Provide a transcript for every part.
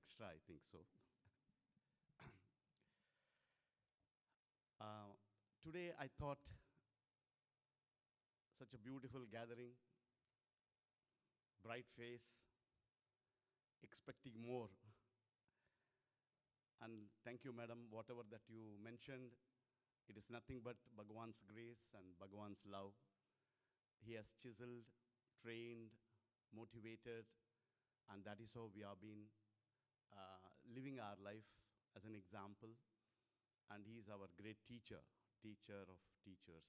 extra, I think so. Today I thought such a beautiful gathering, bright face, expecting more. And thank you, madam, whatever that you mentioned, it is nothing but Bhagwan's grace and Bhagwan's love. He has chiseled, trained, motivated, and that is how we have been living our life as an example. And he is our great teacher, teacher of teachers.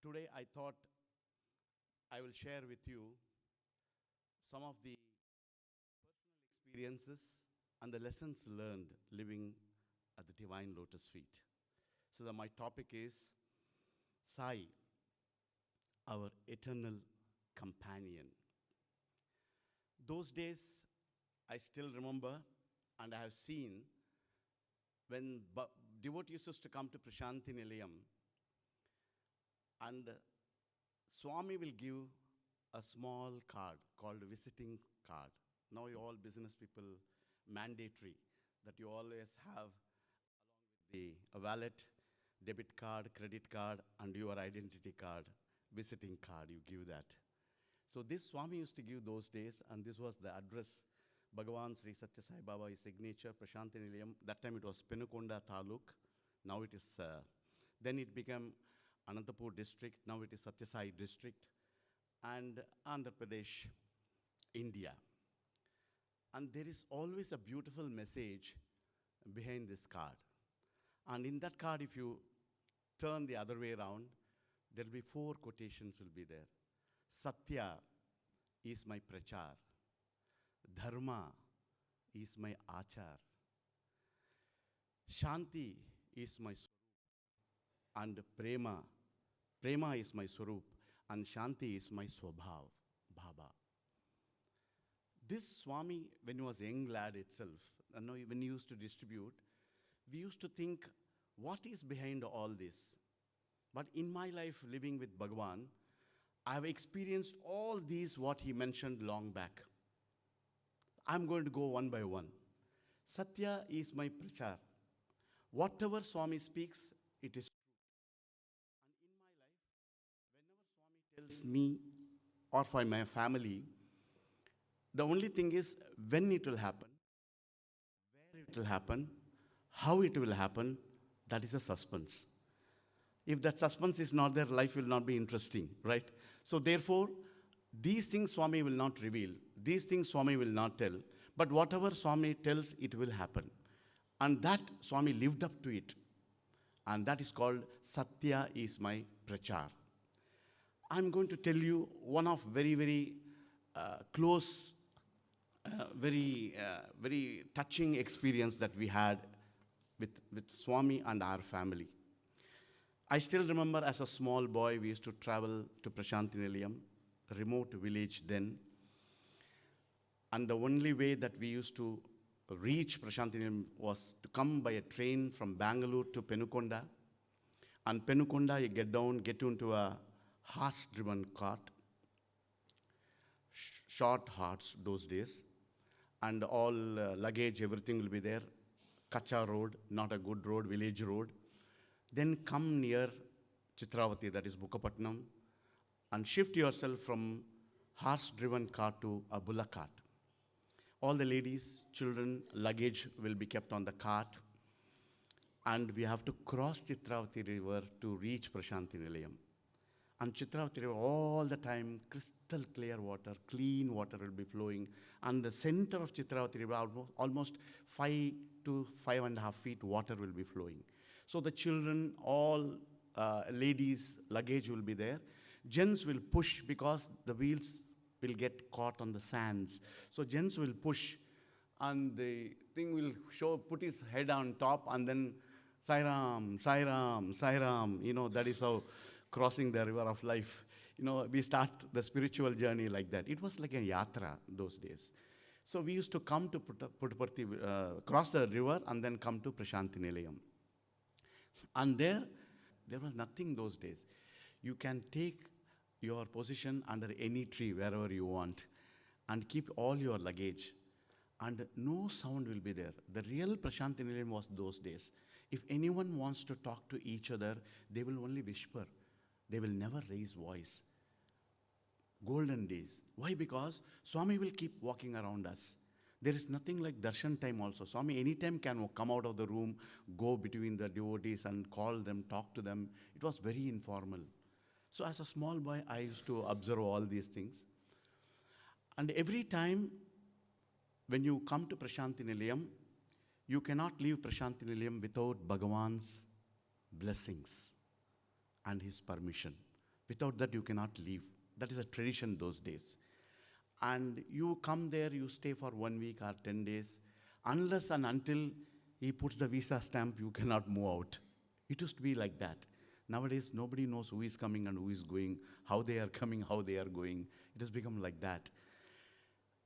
Today I thought I will share with you some of the personal experiences and the lessons learned living at the Divine Lotus feet. So that my topic is Sai, our eternal companion. Those days I still remember, and I have seen when devotees used to come to Prasanthi Nilayam, and Swami will give a small card called visiting card. Now you all business people, mandatory that you always have along with the wallet, debit card, credit card, and your identity card, visiting card, you give that. So this Swami used to give those days, and this was the address, Bhagavan Sri Satya Sai Baba, his signature, Prasanthi Nilayam. That time it was Penukonda Taluk. Now it is, then it became Anantapur district. Now it is Satya Sai district. And Andhra Pradesh, India. And there is always a beautiful message behind this card. And in that card, if you turn the other way around, there will be 4 quotations will be there. Satya is my prachar. Dharma is my achar. Shanti is my swarup. And Prema is my swarup. And Shanti is my swabhav, bhava. This Swami, when he was a young lad itself, and when he used to distribute, we used to think, what is behind all this? But in my life, living with Bhagavan, I have experienced all these what he mentioned long back. I'm going to go one by one. Satya is my prachar. Whatever Swami speaks, it is true. And in my life, whenever Swami tells me or for my family, the only thing is when it will happen, where it will happen, how it will happen, that is a suspense. If that suspense is not there, life will not be interesting, right? So therefore, these things Swami will not reveal. These things Swami will not tell. But whatever Swami tells, it will happen. And that Swami lived up to it. And that is called Satya is my prachar. I'm going to tell you one of very, very close, very touching experience that we had with Swami and our family. I still remember as a small boy, we used to travel to Prasanthi Nilayam, a remote village then. And the only way that we used to reach Prasanthi Nilayam was to come by a train from Bangalore to Penukonda. And Penukonda, you get down, get into a horse-driven cart. Short hearts those days. And all luggage, everything will be there. Kacha road, not a good road, village road. Then come near Chitravati, that is Bukkapatnam, and shift yourself from horse-driven cart to a bullock cart. All the ladies, children, luggage will be kept on the cart, and we have to cross Chitravati river to reach Prasanthi Nilayam. And Chitravati river, all the time, crystal clear water, clean water will be flowing, and the center of Chitravati river, almost 5 to 5.5 feet water will be flowing. So the children, all ladies, luggage will be there. Gents will push because the wheels will get caught on the sands. So gents will push, and the thing will put his head on top, and then Sai Ram, Sai Ram, Sai Ram. You know, that is how crossing the river of life. You know, we start the spiritual journey like that. It was like a yatra those days. So we used to come to Puttaparthi, cross the river, and then come to Prasanthi Nilayam. And there was nothing those days. You can take your position under any tree wherever you want. and keep all your luggage. And no sound will be there. The real Prasanthi Nilayam was those days. If anyone wants to talk to each other, they will only whisper. They will never raise voice. Golden days. Why? Because Swami will keep walking around us. There is nothing like darshan time also. Swami anytime can come out of the room, go between the devotees and call them, talk to them. It was very informal. So as a small boy, I used to observe all these things. And every time when you come to Prasanthi Nilayam, you cannot leave Prasanthi Nilayam without Bhagavan's blessings and his permission. Without that, you cannot leave. That is a tradition those days. And you come there, you stay for 1 week or 10 days. Unless and until he puts the visa stamp, you cannot move out. It used to be like that. Nowadays, nobody knows who is coming and who is going, how they are coming, how they are going. It has become like that.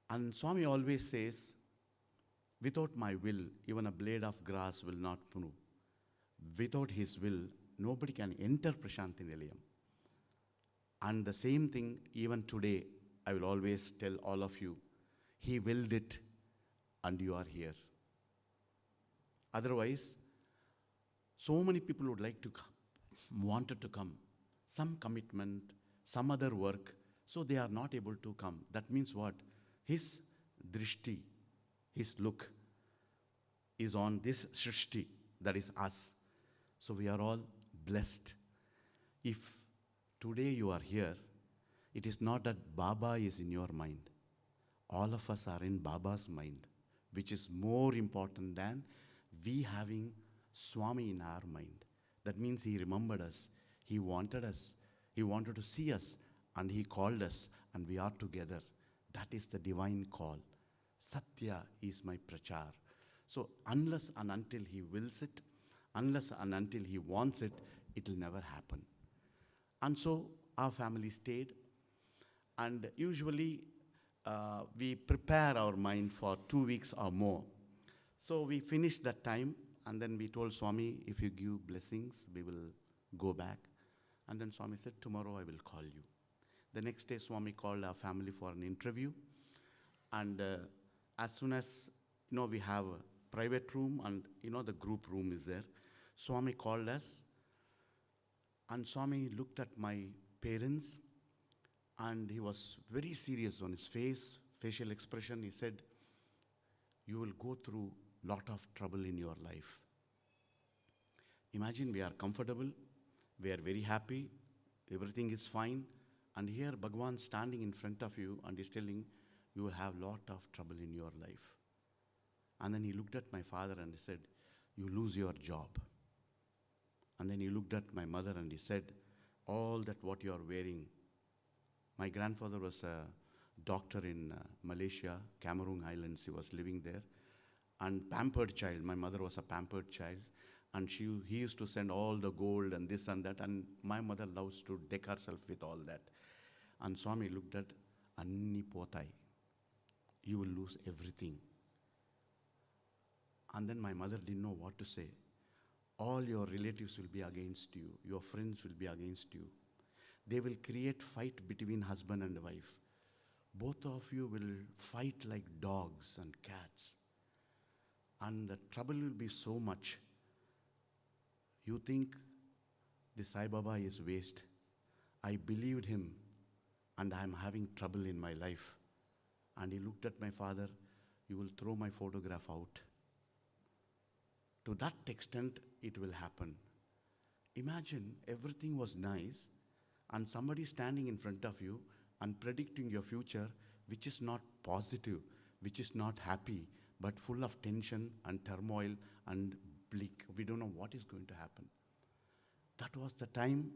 And Swami always says, without my will, even a blade of grass will not move. Without his will, nobody can enter Prasanthi Nilayam. And the same thing, even today, I will always tell all of you, he willed it and you are here. Otherwise, so many people would like to come, wanted to come. Some commitment, some other work, so they are not able to come. That means what? His drishti, his look is on this shrishti, that is us. So we are all blessed. If today you are here, it is not that Baba is in your mind. All of us are in Baba's mind, which is more important than we having Swami in our mind. That means he remembered us, he wanted to see us, and he called us, and we are together. That is the divine call. Satya is my prachar. So unless and until he wills it, unless and until he wants it, it will never happen. And so our family stayed, and usually we prepare our mind for 2 weeks or more. So we finished that time, and then we told Swami, if you give blessings, we will go back. And then Swami said, tomorrow I will call you. The next day, Swami called our family for an interview. And as soon as, we have a private room and, the group room is there, Swami called us. And Swami looked at my parents, and he was very serious on his face, facial expression. He said, you will go through lot of trouble in your life. Imagine we are comfortable, we are very happy, everything is fine, and here Bhagavan standing in front of you and is telling, you will have lot of trouble in your life. And then he looked at my father and he said, you lose your job. And then he looked at my mother and he said, all that what you are wearing. My grandfather was a doctor in Malaysia, Cameroon Islands. He was living there. And pampered child. My mother was a pampered child. And he used to send all the gold and this and that. And my mother loves to deck herself with all that. And Swami looked at, Anni potai. You will lose everything. And then my mother didn't know what to say. All your relatives will be against you. Your friends will be against you. They will create fight between husband and wife. Both of you will fight like dogs and cats. And the trouble will be so much. You think the Sai Baba is waste. I believed him and I am having trouble in my life. And he looked at my father, you will throw my photograph out. To that extent, it will happen. Imagine everything was nice and somebody standing in front of you and predicting your future, which is not positive, which is not happy, but full of tension and turmoil and bleak. We don't know what is going to happen. That was the time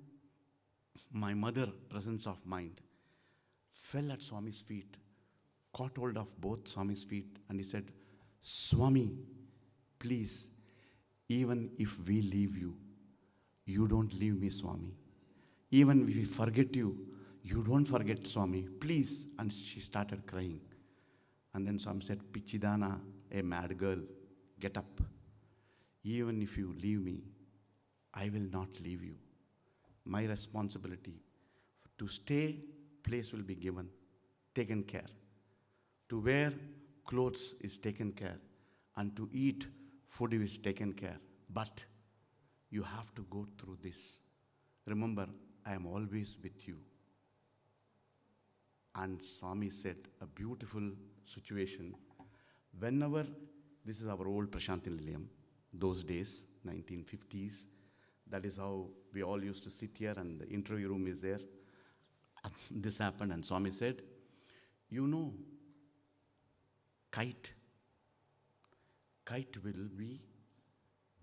my mother, presence of mind, fell at Swami's feet, caught hold of both Swami's feet, and he said, Swami, please, even if we leave you, you don't leave me, Swami. Even if we forget you, you don't forget, Swami, please. And she started crying. And then Swami said, Pichidana, a mad girl, get up. Even if you leave me, I will not leave you. My responsibility to stay, place will be given, taken care. To wear clothes is taken care, and to eat food is taken care. But you have to go through this. Remember, I am always with you. And Swami said a beautiful situation. Whenever, this is our old Prasanthi Nilayam, those days, 1950s, that is how we all used to sit here and the interview room is there. This happened and Swami said, you know, kite will be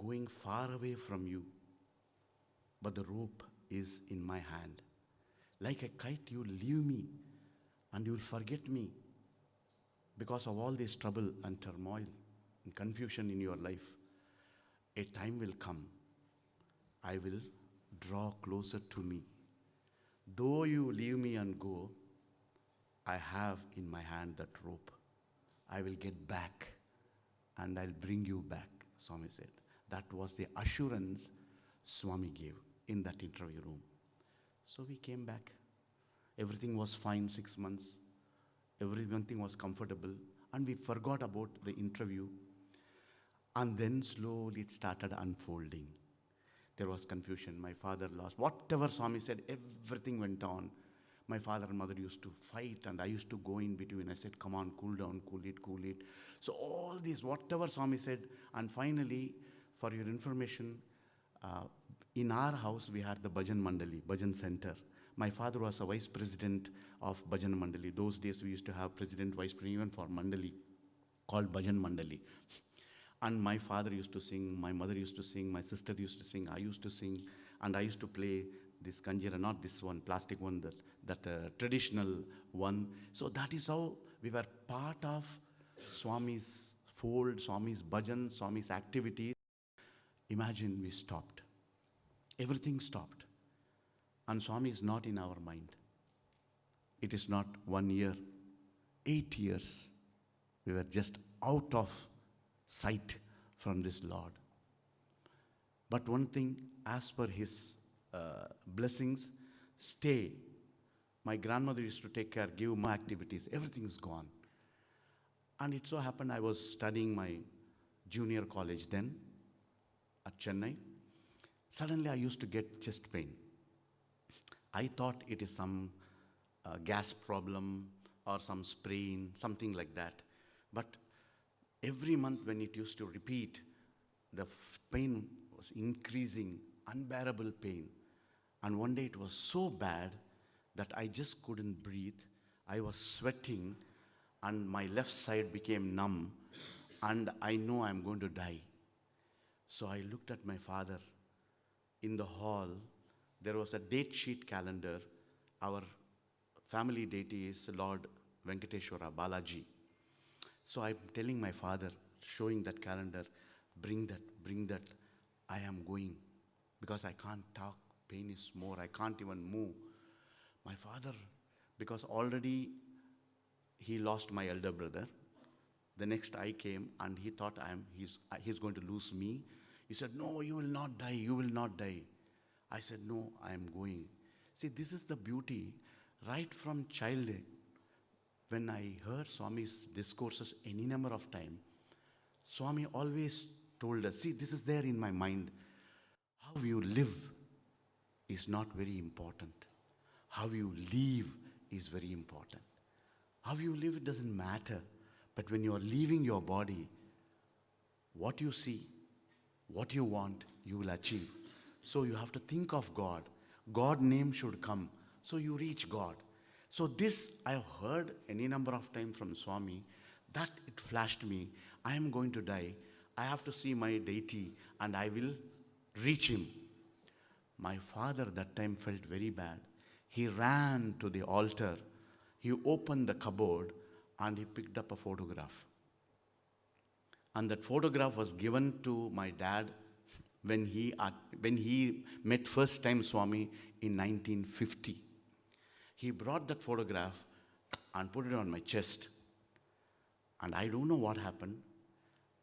going far away from you, but the rope is in my hand. Like a kite, you leave me and you will forget me because of all this trouble and turmoil and confusion in your life. A time will come, I will draw closer to me. Though you leave me and go, I have in my hand that rope. I will get back and I'll bring you back, Swami said. That was the assurance Swami gave in that interview room. So we came back. Everything was fine, 6 months. Everything was comfortable. And we forgot about the interview. And then slowly it started unfolding. There was confusion. My father lost. Whatever Swami said, everything went on. My father and mother used to fight and I used to go in between. I said, come on, cool down, cool it. So all this, whatever Swami said, and finally, for your information, in our house we had the Bhajan Mandali, Bhajan Center. My father was a vice president of Bhajan Mandali. Those days we used to have president, vice president, even for Mandali, called Bhajan Mandali. And my father used to sing, my mother used to sing, my sister used to sing, I used to sing, and I used to play this kanjira, not this one, plastic one, that traditional one. So that is how we were part of Swami's fold, Swami's bhajan, Swami's activities. Imagine we stopped. Everything stopped. And Swami is not in our mind. It is not 1 year, 8 years. We were just out of sight from this Lord. But one thing, as per his blessings, stay. My grandmother used to take care, give my activities, everything is gone. And it so happened I was studying my junior college then at Chennai. Suddenly I used to get chest pain. I thought it is some gas problem or some sprain, something like that. But every month when it used to repeat, the pain was increasing, unbearable pain. And one day it was so bad that I just couldn't breathe. I was sweating and my left side became numb and I know I'm going to die. So I looked at my father. In the hall, there was a date sheet calendar. Our family deity is Lord Venkateshwara, Balaji. So I'm telling my father, showing that calendar, bring that, I am going. Because I can't talk, pain is more, I can't even move. My father, because already he lost my elder brother. The next I came and he thought he's going to lose me. He said, no, you will not die, you will not die. I said, no, I am going. See, this is the beauty. Right from childhood, when I heard Swami's discourses any number of times, Swami always told us, see, this is there in my mind. How you live is not very important. How you live is very important. How you live, it doesn't matter. But when you are leaving your body, what you see, what you want, you will achieve. So you have to think of God. God's name should come. So you reach God. So this I have heard any number of times from Swami, that it flashed me. I am going to die. I have to see my deity and I will reach him. My father that time felt very bad. He ran to the altar. He opened the cupboard and he picked up a photograph. And that photograph was given to my dad when he met first time Swami in 1950. He brought that photograph and put it on my chest. And I don't know what happened.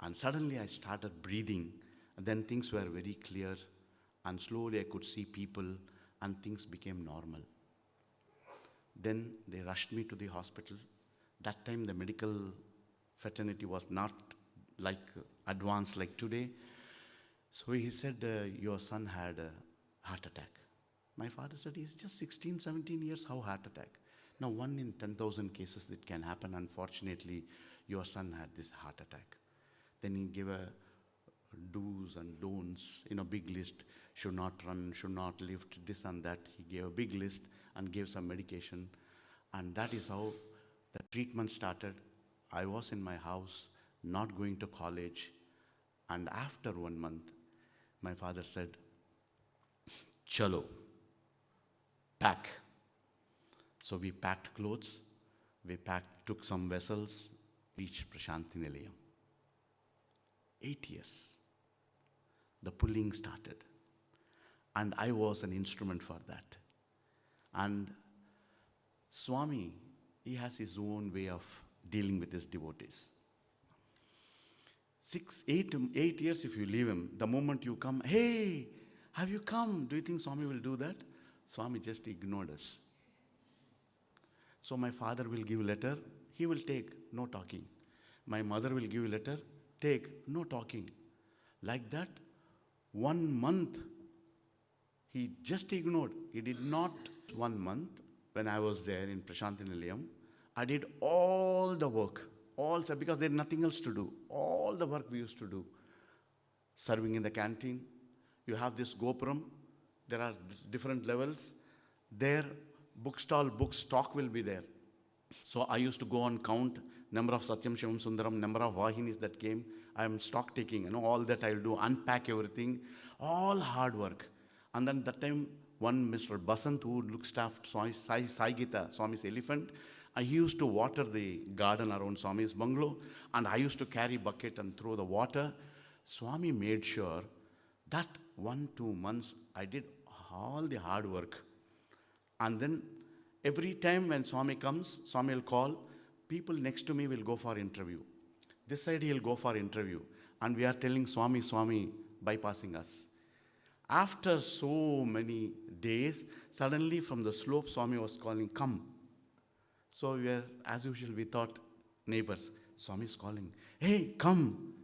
And suddenly I started breathing. And then things were very clear. And slowly I could see people and things became normal. Then they rushed me to the hospital. That time the medical fraternity was not like advanced like today. So he said, your son had a heart attack. My father said, he's just 16, 17 years, how heart attack? Now 1 in 10,000 cases it can happen. Unfortunately, your son had this heart attack. Then he gave a do's and don'ts, big list, should not run, should not lift, this and that. He gave a big list and gave some medication. And that is how the treatment started. I was in my house, not going to college. And after 1 month, my father said, chalo, pack. So we packed clothes, took some vessels, reached Prasanthi Nilayam. 8 years. The pulling started. And I was an instrument for that. And Swami, he has his own way of dealing with his devotees. 8 years if you leave him, the moment you come, hey, have you come? Do you think Swami will do that? Swami just ignored us. So my father will give a letter, he will take, no talking. My mother will give a letter, take, no talking. Like that, 1 month, he just ignored. He did not. 1 month, when I was there in Prasanthi Nilayam, I did all the work, because there's nothing else to do. All the work we used to do. Serving in the canteen, you have this gopuram, there are different levels. There, book stock will be there. So I used to go and count number of Satyam, Shivam, Sundaram, number of Vahinis that came. I am stock taking, all that I'll do, unpack everything, all hard work. And then that time, one Mr. Basant who looks after Sai Gita, Swami's elephant, and he used to water the garden around Swami's bungalow, and I used to carry bucket and throw the water. Swami made sure that 1-2 months I did all the hard work. And then every time when Swami comes, Swami will call, people next to me will go for interview. This side he'll go for interview. And we are telling Swami, Swami, bypassing us. After so many days, suddenly from the slope, Swami was calling, come. So we were, as usual, we thought, neighbors, Swami is calling, hey, come.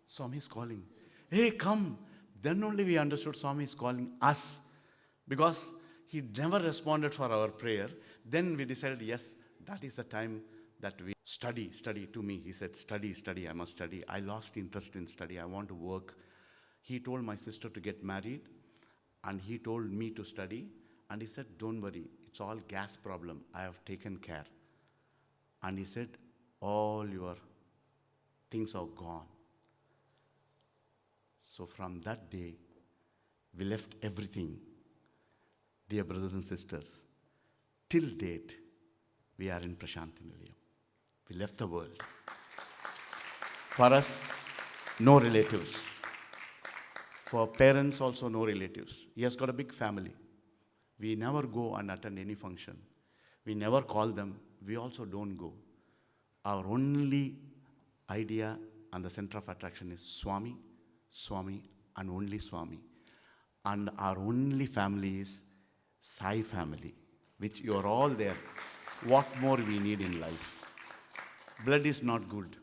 Swami is calling, hey, come. Then only we understood Swami is calling us. Because he never responded for our prayer. Then we decided, yes, that is the time that we study to me. He said, study, I must study. I lost interest in study. I want to work. He told my sister to get married, and he told me to study. And he said, don't worry, it's all gas problem. I have taken care. And he said, all your things are gone. So from that day, we left everything. Dear brothers and sisters, till date, we are in Prasanthi Nilayam. We left the world. For us, no relatives. For parents, also no relatives. He has got a big family. We never go and attend any function. We never call them. We also don't go. Our only idea and the center of attraction is Swami, Swami, and only Swami. And our only family is Sai family, which you are all there. What more we need in life? Blood is not good.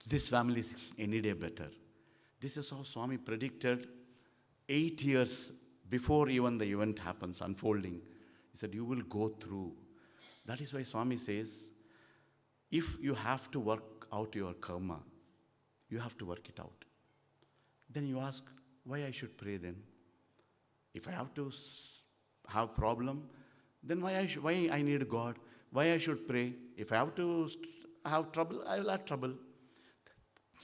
This family is any day better. This is how Swami predicted 8 years before even the event happens, unfolding. He said, you will go through. That is why Swami says, if you have to work out your karma, you have to work it out. Then you ask, why I should pray then? If I have to have problem, then why I need God? Why I should pray? If I have to have trouble, I will have trouble.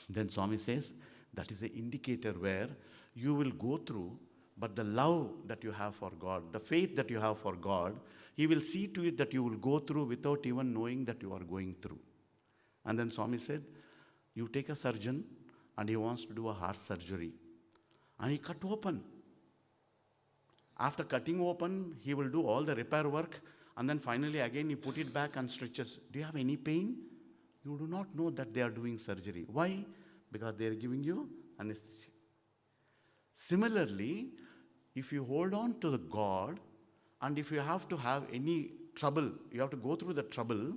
Then Swami says, that is an indicator where you will go through, but the love that you have for God, the faith that you have for God, He will see to it that you will go through without even knowing that you are going through. And then Swami said, you take a surgeon and he wants to do a heart surgery. And he cut open. After cutting open, he will do all the repair work, and then finally again he put it back and stretches. Do you have any pain? You do not know that they are doing surgery. Why? Because they are giving you anesthesia. Similarly, if you hold on to the God, and if you have to have any trouble, you have to go through the trouble,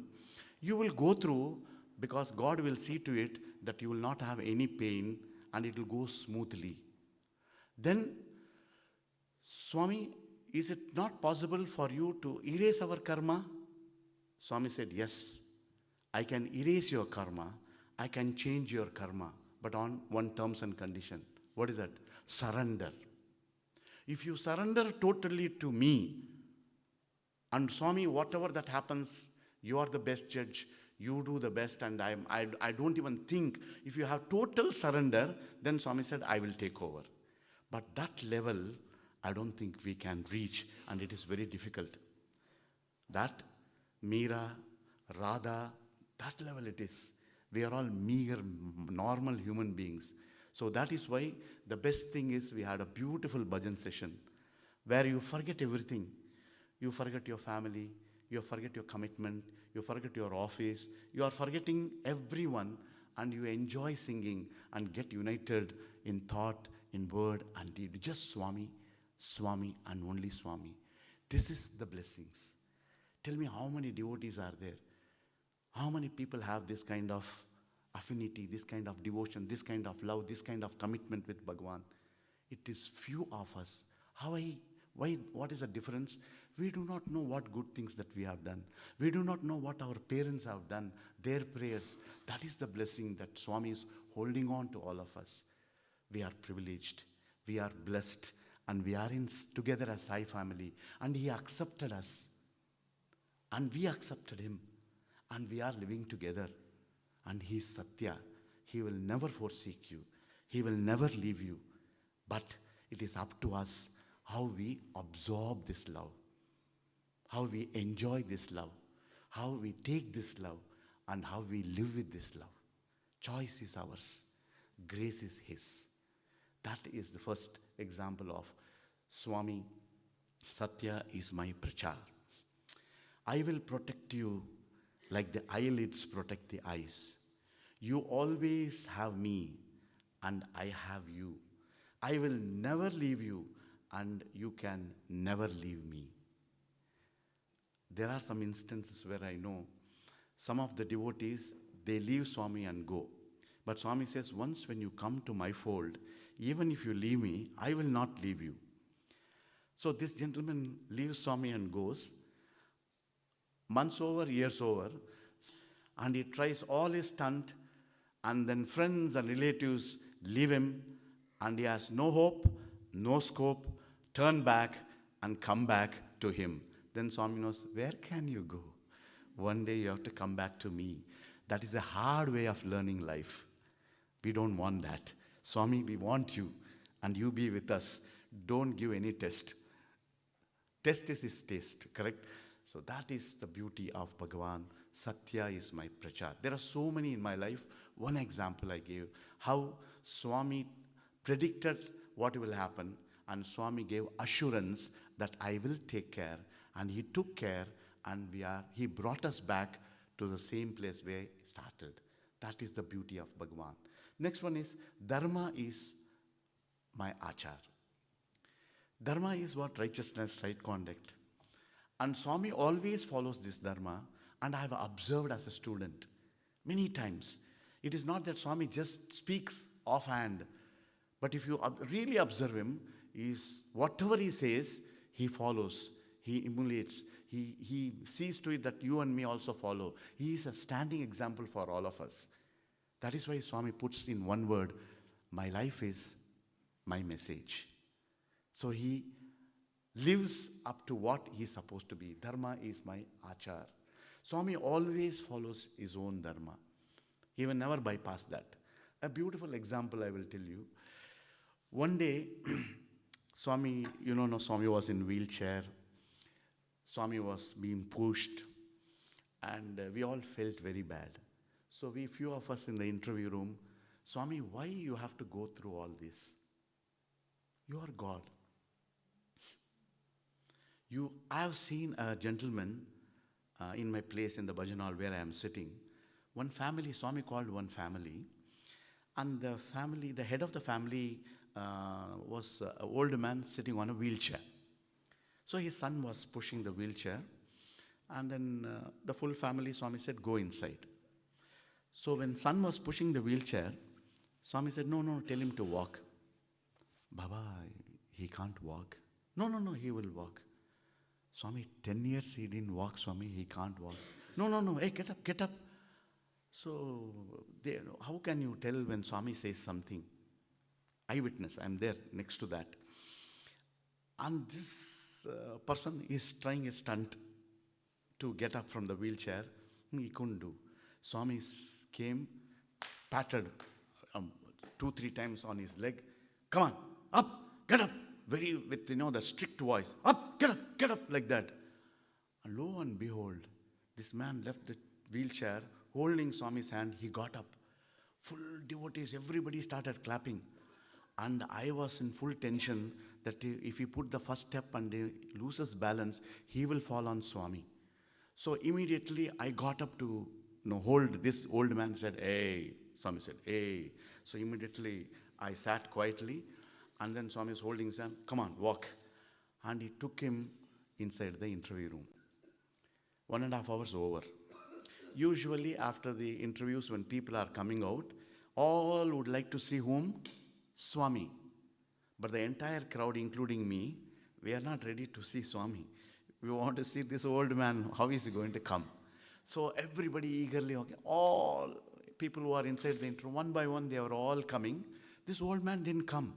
You will go through because God will see to it that you will not have any pain and it will go smoothly. Then, Swami, is it not possible for you to erase our karma? Swami said, yes, I can erase your karma. I can change your karma, but on one terms and condition. What is that? Surrender. If you surrender totally to me, and Swami, whatever that happens, you are the best judge, you do the best, and I don't even think. If you have total surrender, then Swami said, I will take over. But that level, I don't think we can reach, and it is very difficult. That Meera, Radha, that level it is. We are all mere, normal human beings. So that is why the best thing is we had a beautiful bhajan session where you forget everything. You forget your family, you forget your commitment, you forget your office, you are forgetting everyone, and you enjoy singing and get united in thought, in word and deed. Just Swami, Swami and only Swami. This is the blessings. Tell me how many devotees are there? How many people have this kind of affinity, this kind of devotion, this kind of love, this kind of commitment with Bhagavan? It is few of us. What is the difference? We do not know what good things that we have done. We do not know what our parents have done, their prayers. That is the blessing that Swami is holding on to all of us. We are privileged, we are blessed, and we are together as Sai family. And he accepted us, and we accepted him, and we are living together. And he is Satya. He will never forsake you. He will never leave you. But it is up to us how we absorb this love, how we enjoy this love, how we take this love, and how we live with this love. Choice is ours. Grace is his. That is the first example of Swami. Satya is my prachar. I will protect you like the eyelids protect the eyes. You always have me, and I have you. I will never leave you, and you can never leave me. There are some instances where I know some of the devotees, they leave Swami and go. But Swami says, once when you come to my fold, even if you leave me, I will not leave you. So this gentleman leaves Swami and goes. Months over, years over, and he tries all his stunt, and then friends and relatives leave him, and he has no hope, no scope, turn back and come back to him. Then Swami knows, where can you go? One day you have to come back to me. That is a hard way of learning life. We don't want that. Swami, we want you, and you be with us. Don't give any test. Test is his taste, correct? So that is the beauty of Bhagavan. Satya is my prachar. There are so many in my life. One example I gave, how Swami predicted what will happen, and Swami gave assurance that I will take care, and he took care, and he brought us back to the same place where he started. That is the beauty of Bhagavan. Next one is, Dharma is my achar. Dharma is what? Righteousness, right conduct. And Swami always follows this Dharma, and I have observed as a student many times. It is not that Swami just speaks offhand, but if you really observe him, whatever he says, he follows, he emulates, he sees to it that you and me also follow. He is a standing example for all of us. That is why Swami puts in one word, my life is my message. So he lives up to what he is supposed to be. Dharma is my achar. Swami always follows his own dharma. He will never bypass that. A beautiful example I will tell you. One day, Swami, Swami was in wheelchair. Swami was being pushed, and we all felt very bad. So few of us in the interview room, Swami, why you have to go through all this? You are God. I have seen a gentleman in my place in the bhajan hall where I am sitting. One family, Swami called one family, and the head of the family was an old man sitting on a wheelchair. So his son was pushing the wheelchair, And then the full family, Swami said, go inside. So when son was pushing the wheelchair, Swami said, no, no, tell him to walk. Baba, he can't walk. No, no, no, he will walk. Swami, 10 years he didn't walk, Swami, he can't walk. No, no, no, hey, get up, get up. So how can you tell when Swami says something? Eyewitness, I'm there next to that. And this person is trying a stunt to get up from the wheelchair. He couldn't do. Swami came, patted 2-3 times on his leg. Come on, up, get up. With the strict voice. Up, get up, like that. And lo and behold, this man left the wheelchair, holding Swami's hand. He got up. Full devotees, everybody started clapping. And I was in full tension that if he put the first step and he loses balance, he will fall on Swami. So immediately I got up to hold this old man, said, hey. Swami said, hey. So immediately I sat quietly, and then Swami was holding his hand, come on, walk. And he took him inside the interview room. 1.5 hours over. Usually after the interviews, when people are coming out, all would like to see whom? Swami. But the entire crowd, including me, we are not ready to see Swami. We want to see this old man, how is he going to come? So everybody eagerly, okay, all people who are inside the interview, one by one, they were all coming. This old man didn't come.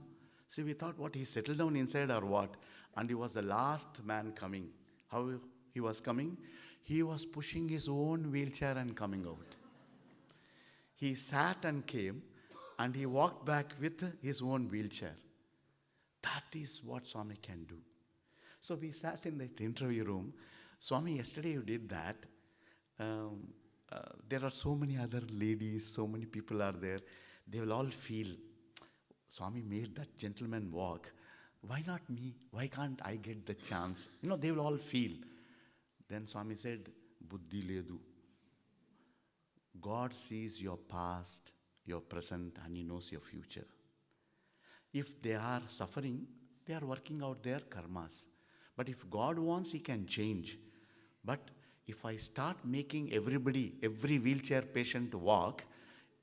See, we thought, what, he settled down inside or what? And he was the last man coming. How he was coming? He was pushing his own wheelchair and coming out. He sat and came, and he walked back with his own wheelchair. That is what Swami can do. So we sat in that interview room. Swami, yesterday you did that. There are so many other ladies, so many people are there. They will all feel, Swami made that gentleman walk. Why not me? Why can't I get the chance? They will all feel. Then Swami said, Buddhi ledu. God sees your past, your present, and He knows your future. If they are suffering, they are working out their karmas. But if God wants, He can change. But if I start making every wheelchair patient walk,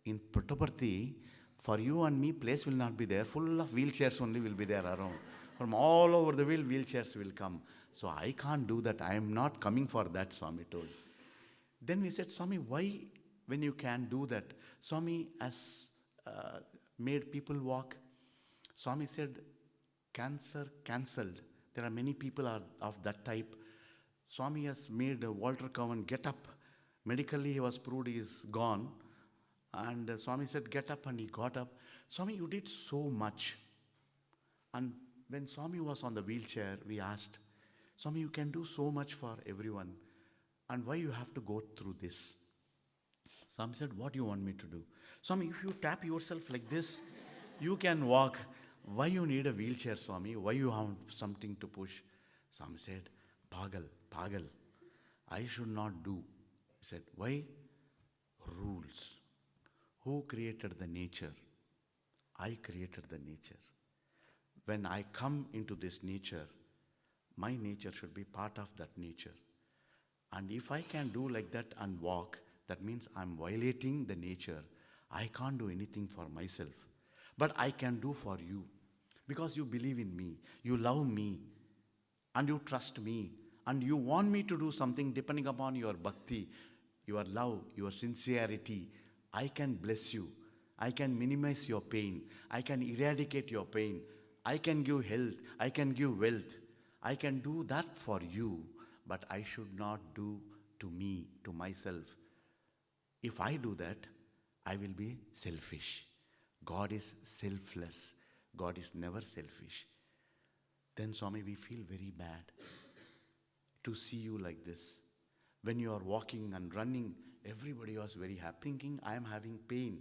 in Puttaparthi, for you and me, place will not be there. Full of wheelchairs only will be there around. From all over the world, wheelchairs will come. So I can't do that. I am not coming for that, Swami told. Then we said, Swami, why, when you can do that? Swami has made people walk. Swami said, cancer cancelled. There are many people of that type. Swami has made Walter Cowan get up. Medically, he was proved he is gone. And Swami said, get up, and he got up. Swami, you did so much. And when Swami was on the wheelchair, we asked, Swami, you can do so much for everyone. And why you have to go through this? Swami said, what do you want me to do? Swami, if you tap yourself like this, you can walk. Why you need a wheelchair, Swami? Why you have something to push? Swami said, Pagal, I should not do. He said, why? Rules. Who created the nature? I created the nature. When I come into this nature, my nature should be part of that nature. And if I can do like that and walk, that means I'm violating the nature. I can't do anything for myself. But I can do for you. Because you believe in me, you love me, and you trust me, and you want me to do something depending upon your bhakti, your love, your sincerity. I can bless you. I can minimize your pain. I can eradicate your pain. I can give health. I can give wealth. I can do that for you, but I should not do to me, to myself. If I do that, I will be selfish. God is selfless. God is never selfish. Then, Swami, we feel very bad to see you like this. When you are walking and running, everybody was very happy, thinking I am having pain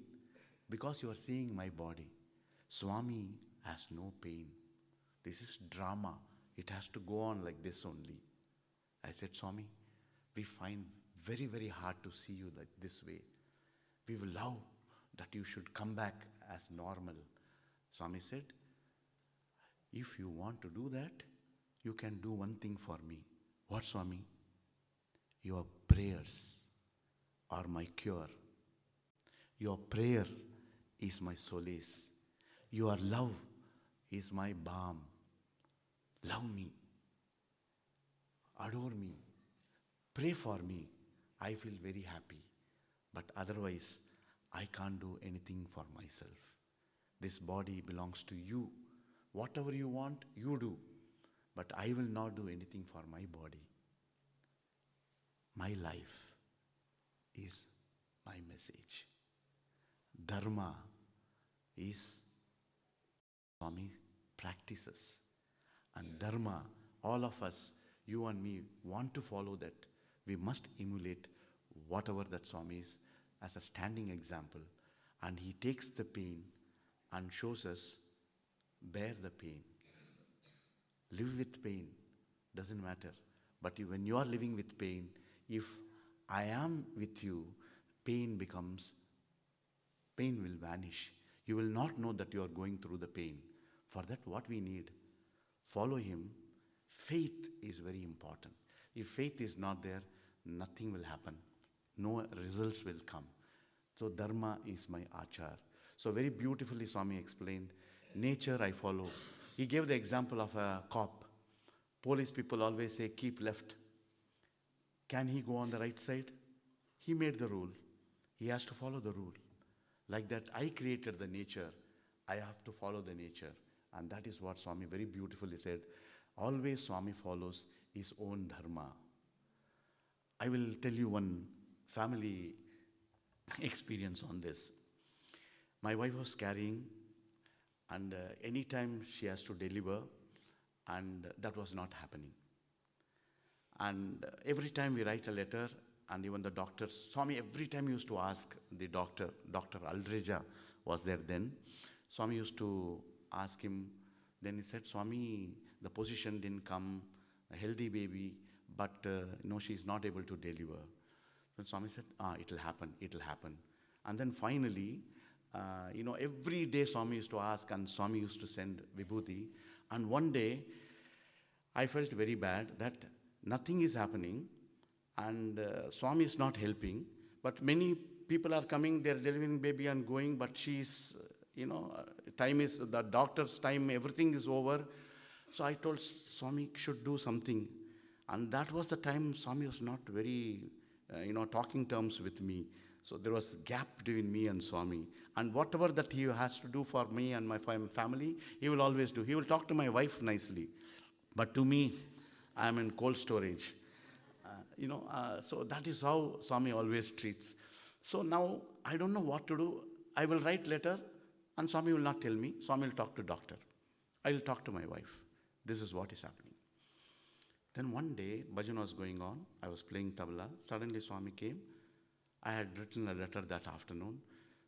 because you are seeing my body. Swami has no pain. This is drama. It has to go on like this only. I said, Swami, we find very, very hard to see you like this way. We will love that you should come back as normal. Swami said, if you want to do that, you can do one thing for me. What, Swami? Your prayers are my cure. Your prayer is my solace. Your love is my balm. Love me. Adore me. Pray for me. I feel very happy. But otherwise, I can't do anything for myself. This body belongs to you. Whatever you want, you do. But I will not do anything for my body. My life is my message. Dharma is Swami practices. And Dharma, all of us, you and me, want to follow that. We must emulate whatever that Swami is as a standing example. And he takes the pain and shows us, bear the pain. Live with pain, doesn't matter. But when you are living with pain, if I am with you, pain will vanish. You will not know that you are going through the pain. For that, what we need? Follow him. Faith is very important. If faith is not there, nothing will happen. No results will come. So Dharma is my achar. So very beautifully Swami explained, nature I follow. He gave the example of a cop. Police people always say, keep left. Can he go on the right side? He made the rule. He has to follow the rule. Like that, I created the nature. I have to follow the nature. And that is what Swami very beautifully said. Always Swami follows his own dharma. I will tell you one family experience on this. My wife was carrying, and anytime she has to deliver, and that was not happening. And every time we write a letter, and even the doctor, Swami every time used to ask the doctor, Dr. Aldreja was there then. Swami used to ask him, then he said, Swami, the position didn't come, a healthy baby, but she's not able to deliver. Then Swami said, it'll happen. And then finally, every day Swami used to ask, and Swami used to send vibhuti. And one day, I felt very bad that nothing is happening, and Swami is not helping, but many people are coming, they're delivering baby and going, but she's, time is, the doctor's time, everything is over. So I told Swami should do something. And that was the time Swami was not very, talking terms with me. So there was a gap between me and Swami. And whatever that he has to do for me and my family, he will always do. He will talk to my wife nicely. But to me, I am in cold storage. So that is how Swami always treats. So now, I don't know what to do. I will write letter, and Swami will not tell me. Swami will talk to doctor. I will talk to my wife. This is what is happening. Then one day, bhajan was going on. I was playing tabla. Suddenly Swami came. I had written a letter that afternoon.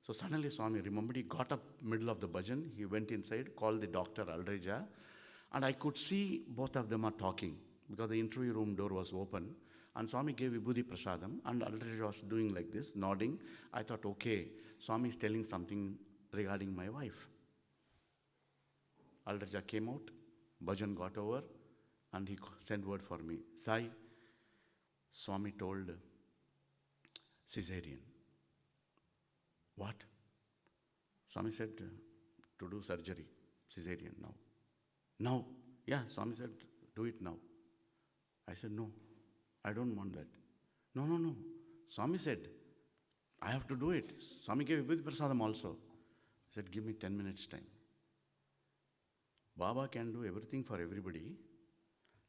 So suddenly Swami remembered. He got up middle of the bhajan. He went inside, called the doctor Aldreja. And I could see both of them are talking because the interview room door was open. And Swami gave vibhuti prasadam. And Aldreja was doing like this, nodding. I thought, okay, Swami is telling something regarding my wife. Aldreja came out. Bhajan got over. And he sent word for me. Sai, Swami told cesarean. What? Swami said to do surgery, cesarean now. Now? Yeah, Swami said, do it now. I said, no, I don't want that. No. Swami said, I have to do it. Swami gave Vibhuti Prasadam also. He said, give me 10 minutes time. Baba can do everything for everybody.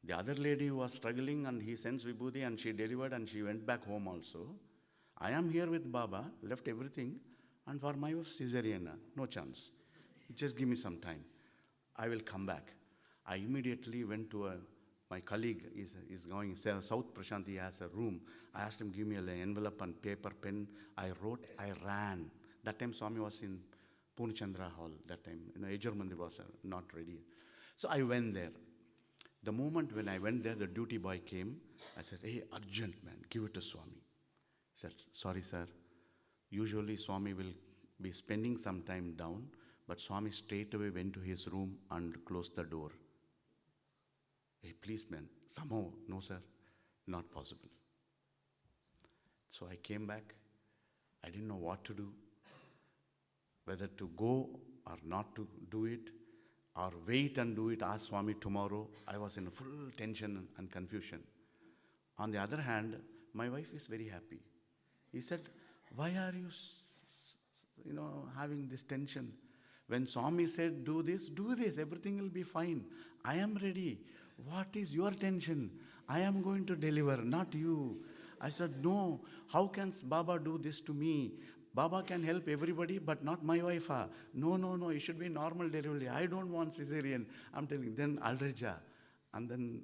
The other lady who was struggling, and he sends Vibhuti, and she delivered, and she went back home also. I am here with Baba, left everything, and for my wife cesarean, no chance. Just give me some time. I will come back. I immediately went to my colleague is going South Prasanthi has a room. I asked him, give me an envelope and paper, pen. I wrote, I ran. That time Swami was in Purnachandra Hall. That time, Ejur Mandir was not ready. So I went there. The moment when I went there, the duty boy came. I said, hey, urgent man, give it to Swami. He said, sorry sir, usually Swami will be spending some time down, but Swami straight away went to his room and closed the door. Hey, please man, somehow, no sir, not possible. So I came back. I didn't know what to do, whether to go or not to do it, or wait and do it, ask Swami tomorrow. I was in full tension and confusion. On the other hand, my wife is very happy. He said, why are you, having this tension? When Swami said, do this, everything will be fine. I am ready. What is your tension? I am going to deliver, not you. I said, no, how can Baba do this to me? Baba can help everybody, but not my wife. No, it should be normal delivery. I don't want cesarean. I'm telling. Then Alreja. And then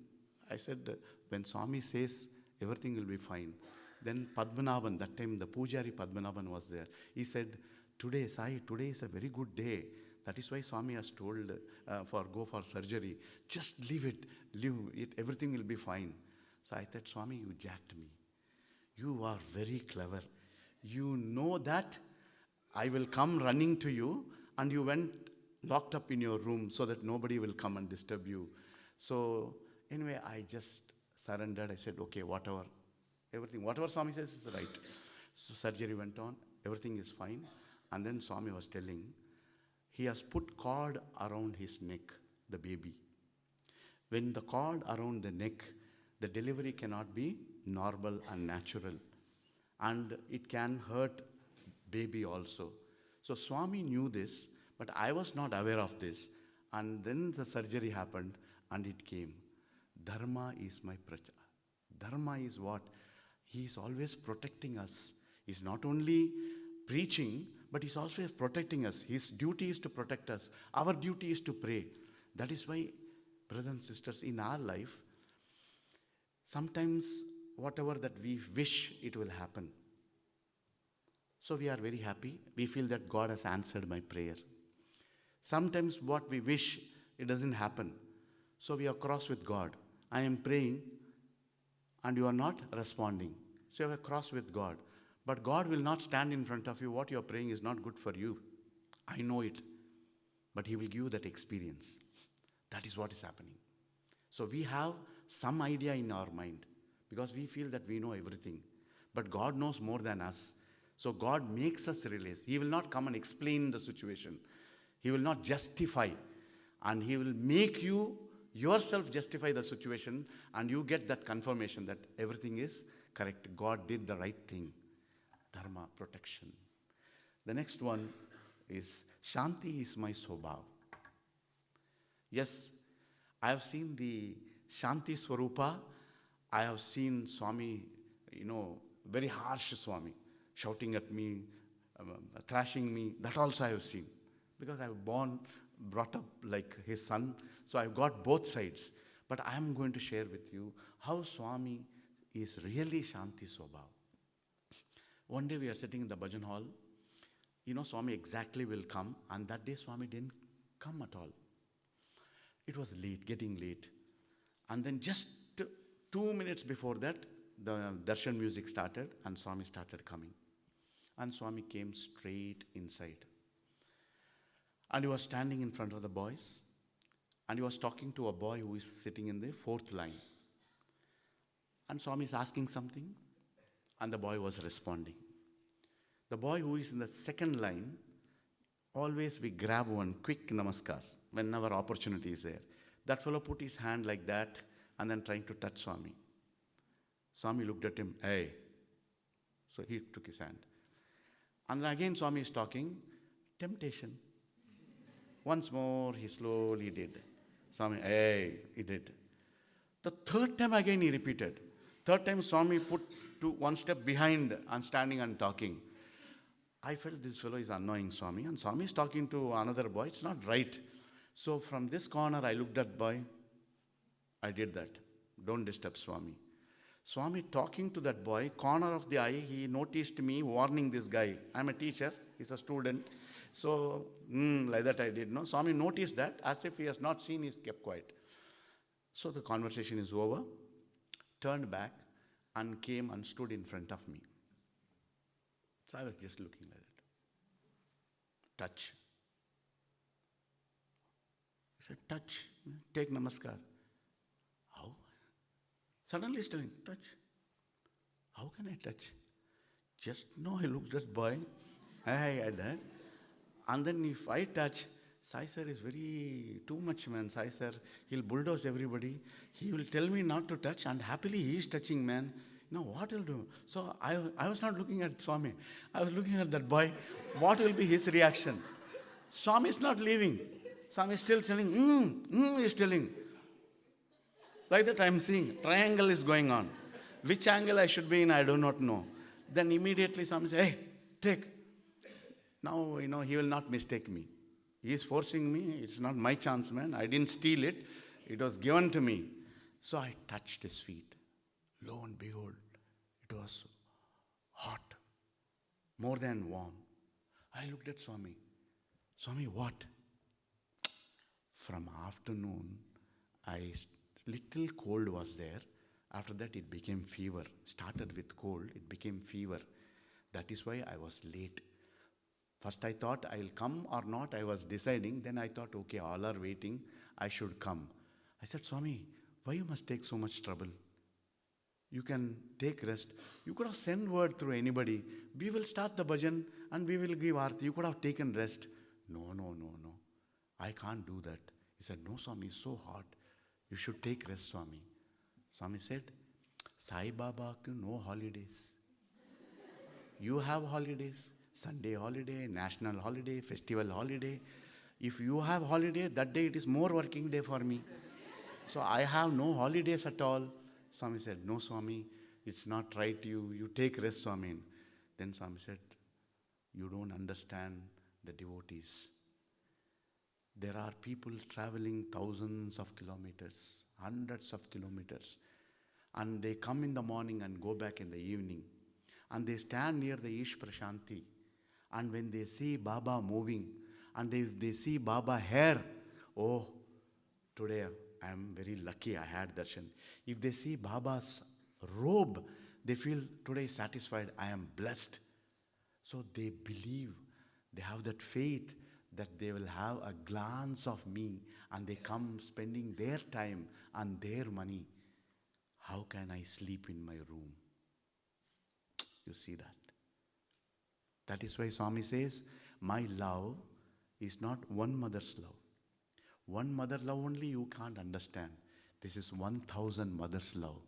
I said, when Swami says, everything will be fine. Then Padmanabhan, that time the Pujari Padmanabhan was there. He said, today, Sai, today is a very good day. That is why Swami has told go for surgery. Just leave it, everything will be fine. So I thought, Swami, you jacked me. You are very clever. You know that I will come running to you, and you went locked up in your room so that nobody will come and disturb you. So anyway, I just surrendered. I said, okay, whatever Swami says is right. So surgery went on. Everything is fine. And then Swami was telling, he has put cord around his neck, the baby. When the cord around the neck, the delivery cannot be normal and natural. And it can hurt baby also. So Swami knew this, but I was not aware of this. And then the surgery happened, and it came. Dharma is my pracha. Dharma is what? He is always protecting us. He's not only preaching, but he's always protecting us. His duty is to protect us. Our duty is to pray. That is why, brothers and sisters, in our life, sometimes whatever that we wish, it will happen. So we are very happy. We feel that God has answered my prayer. Sometimes what we wish, it doesn't happen. So we are cross with God. I am praying and you are not responding. So you are cross with God. But God will not stand in front of you. What you are praying is not good for you. I know it. But He will give you that experience. That is what is happening. So we have some idea in our mind because we feel that we know everything. But God knows more than us. So God makes us realize. He will not come and explain the situation. He will not justify. And He will make you yourself justify the situation, and you get that confirmation that everything is correct. God did the right thing. Dharma, protection. The next one is Shanti is my Swabhav. Yes, I have seen the Shanti Swarupa. I have seen Swami, very harsh Swami, shouting at me, thrashing me. That also I have seen. Because I was brought up like his son. So I've got both sides. But I am going to share with you how Swami is really Shanti Swabhav. One day we are sitting in the bhajan hall. Swami exactly will come. And that day Swami didn't come at all. It was late, getting late. And then just 2 minutes before that, the darshan music started and Swami started coming. And Swami came straight inside. And he was standing in front of the boys. And he was talking to a boy who is sitting in the 4th line. And Swami is asking something. And the boy was responding. The boy who is in the 2nd line, always we grab one quick namaskar whenever opportunity is there. That fellow put his hand like that and then trying to touch Swami. Swami looked at him, hey. So he took his hand. And then again Swami is talking, temptation. Once more he slowly did. Swami, hey, he did. The 3rd time again he repeated. 3rd time Swami put one step behind and standing and talking. I felt this fellow is annoying Swami, and Swami is talking to another boy. It's not right. So from this corner I looked at boy. I did that. Don't disturb Swami. Swami talking to that boy, corner of the eye, he noticed me warning this guy. I'm a teacher, he's a student. So, like that I did. No, Swami noticed that, as if he has not seen, he's kept quiet. So the conversation is over, turned back, and came and stood in front of me. So I was just looking like that. Touch. He said, touch, take namaskar. How? Suddenly he's telling, touch. How can I touch? Just no, I look that boy. I that. And then if I touch, Sai Sir is very too much, man. Sai Sir, he'll bulldoze everybody. He will tell me not to touch, and happily he is touching, man. You know what he'll do? So I was not looking at Swami. I was looking at that boy. What will be his reaction? Swami is not leaving. Swami is still telling, he's telling. Like that I'm seeing, triangle is going on. Which angle I should be in, I do not know. Then immediately Swami says, hey, take. Now, he will not mistake me. He is forcing me. It's not my chance, man. I didn't steal it. It was given to me. So I touched his feet. Lo and behold, it was hot, more than warm. I looked at Swami. Swami, what? From afternoon, little cold was there. After that, it became fever. Started with cold, it became fever. That is why I was late. First I thought I will come or not. I was deciding. Then I thought, okay, all are waiting. I should come. I said, Swami, why you must take so much trouble? You can take rest. You could have sent word through anybody. We will start the bhajan and we will give arti. You could have taken rest. No. I can't do that. He said, no, Swami, it's so hot. You should take rest, Swami. Swami said, Sai Baba ku no holidays. You have holidays. Sunday holiday, national holiday, festival holiday. If you have holiday, that day it is more working day for me. So I have no holidays at all. Swami said, no, Swami, it's not right. You take rest, Swami. Then Swami said, you don't understand the devotees. There are people traveling thousands of kilometers, hundreds of kilometers. And they come in the morning and go back in the evening. And they stand near the Ish Prasanthi. And when they see Baba moving, and they see Baba hair, oh, today I am very lucky I had darshan. If they see Baba's robe, they feel today satisfied, I am blessed. So they believe, they have that faith that they will have a glance of me, and they come spending their time and their money. How can I sleep in my room? You see that? That is why Swami says, my love is not one mother's love. One mother love only you can't understand. This is 1,000 mothers' love.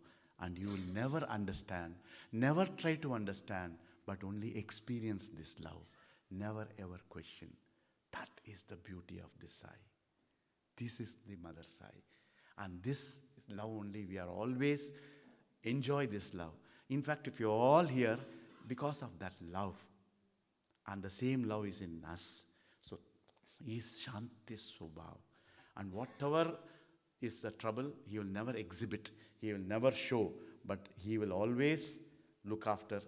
And you will never understand, never try to understand, but only experience this love. Never ever question. That is the beauty of this Sai. This is the mother Sai. And this love only, we are always enjoy this love. In fact, if you're all here, because of that love, and the same love is in us. So, he is Shanti Swabhav. And whatever is the trouble, he will never exhibit. He will never show. But he will always look after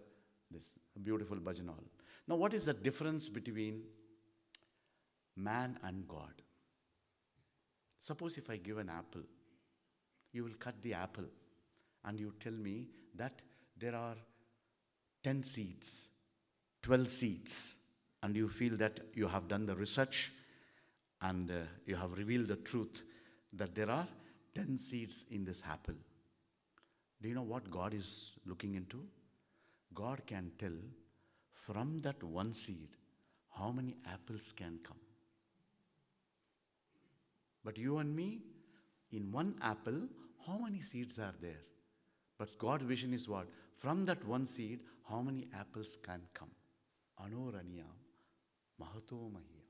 this beautiful bhajan hall. Now, what is the difference between man and God? Suppose if I give an apple, you will cut the apple and you tell me that there are 10 seeds, 12 seeds, and you feel that you have done the research and you have revealed the truth that there are 10 seeds in this apple. Do you know what God is looking into? God can tell from that one seed how many apples can come. But you and me, in one apple, how many seeds are there? But God's vision is what? From that one seed, how many apples can come? Anoraniyam, Mahato Mahiyam.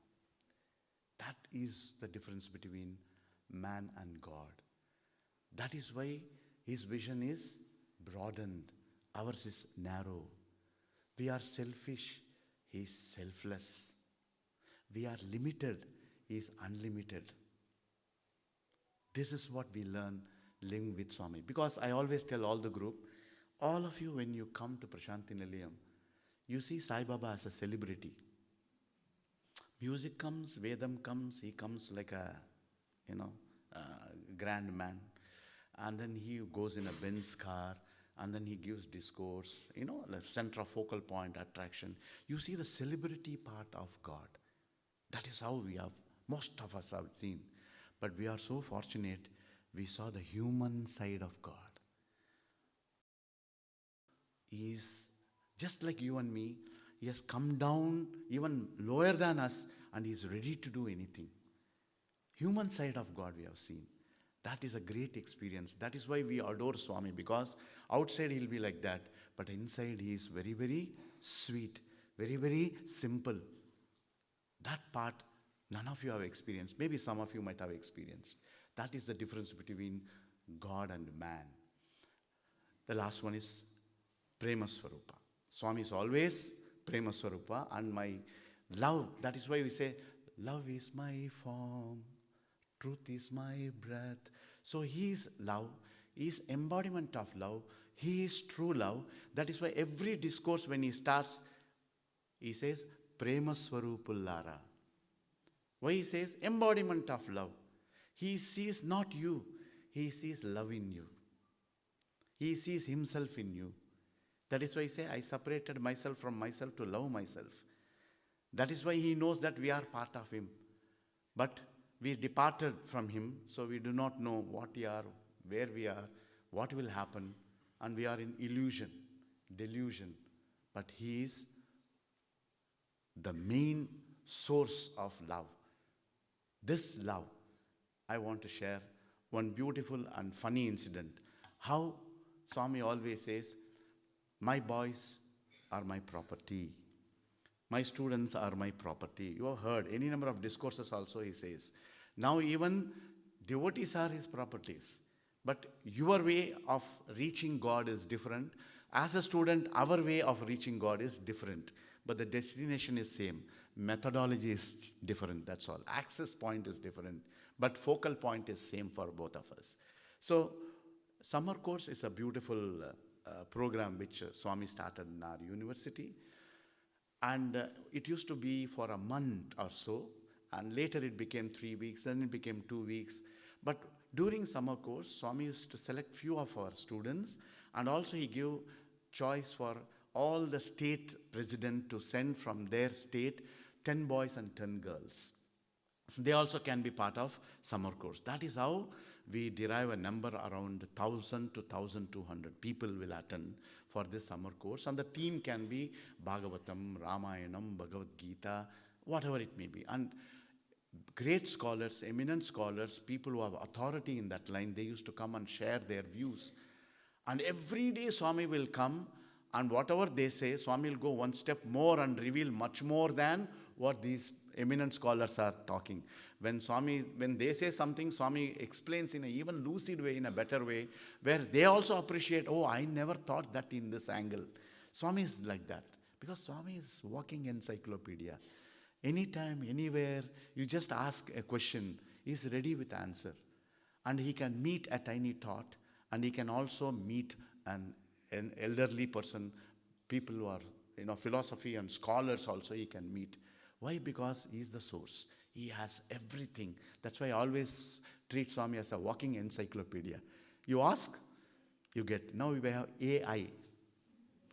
That is the difference between man and God. That is why his vision is broadened. Ours is narrow. We are selfish. He is selfless. We are limited. He is unlimited. This is what we learn living with Swami. Because I always tell all the group, all of you, when you come to Prasanthi Nilayam, you see Sai Baba as a celebrity. Music comes, Vedam comes, he comes like a, grand man. And then he goes in a Benz car, and then he gives discourse, the central focal point attraction. You see the celebrity part of God. That is how most of us have seen. But we are so fortunate, we saw the human side of God. He is Just like you and me, he has come down even lower than us and he is ready to do anything. Human side of God we have seen. That is a great experience. That is why we adore Swami, because outside he'll be like that, but inside he is very, very sweet, very, very simple. That part none of you have experienced. Maybe some of you might have experienced. That is the difference between God and man. The last one is Prema Swarupa. Swami is always Prema Swarupa, and my love, that is why we say, love is my form, truth is my breath. So he is love, he is embodiment of love, he is true love. That is why every discourse when he starts, he says, Prema Swarupullara. Why he says embodiment of love? He sees not you, he sees love in you. He sees himself in you. That is why I say, I separated myself from myself to love myself. That is why he knows that we are part of him. But we departed from him, so we do not know what we are, where we are, what will happen, and we are in illusion, delusion. But he is the main source of love. This love, I want to share one beautiful and funny incident. How Swami always says, my boys are my property. My students are my property. You have heard any number of discourses also he says. Now even devotees are his properties. But your way of reaching God is different. As a student, our way of reaching God is different. But the destination is same. Methodology is different, that's all. Access point is different. But focal point is same for both of us. So summer course is a beautiful program which Swami started in our university. And it used to be for a month or so. And later it became 3 weeks, then it became 2 weeks. But during summer course, Swami used to select few of our students, and also he gave choice for all the state president to send from their state 10 boys and 10 girls. They also can be part of summer course. That is how we derive a number around 1,000 to 1,200 people will attend for this summer course. And the theme can be Bhagavatam, Ramayanam, Bhagavad Gita, whatever it may be. And great scholars, eminent scholars, people who have authority in that line, they used to come and share their views. And every day Swami will come, and whatever they say, Swami will go one step more and reveal much more than what these eminent scholars are talking. When they say something, Swami explains in an even lucid way, in a better way, where they also appreciate, oh, I never thought that in this angle. Swami is like that, because Swami is walking encyclopedia. Anytime, anywhere, you just ask a question, he is ready with answer. And he can meet a tiny thought, and he can also meet an elderly person, people who are, philosophy and scholars also he can meet. Why? Because he is the source. He has everything. That's why I always treat Swami as a walking encyclopedia. You ask, you get. Now we have AI,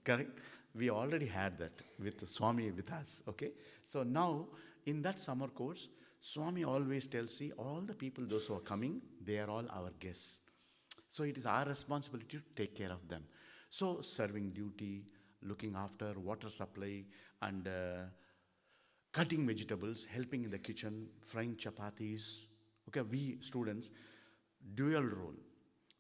correct? We already had that with Swami with us, okay? So now, in that summer course, Swami always tells, see, all the people, those who are coming, they are all our guests. So it is our responsibility to take care of them. So serving duty, looking after water supply, and cutting vegetables, helping in the kitchen, frying chapatis. Okay, we students, dual role.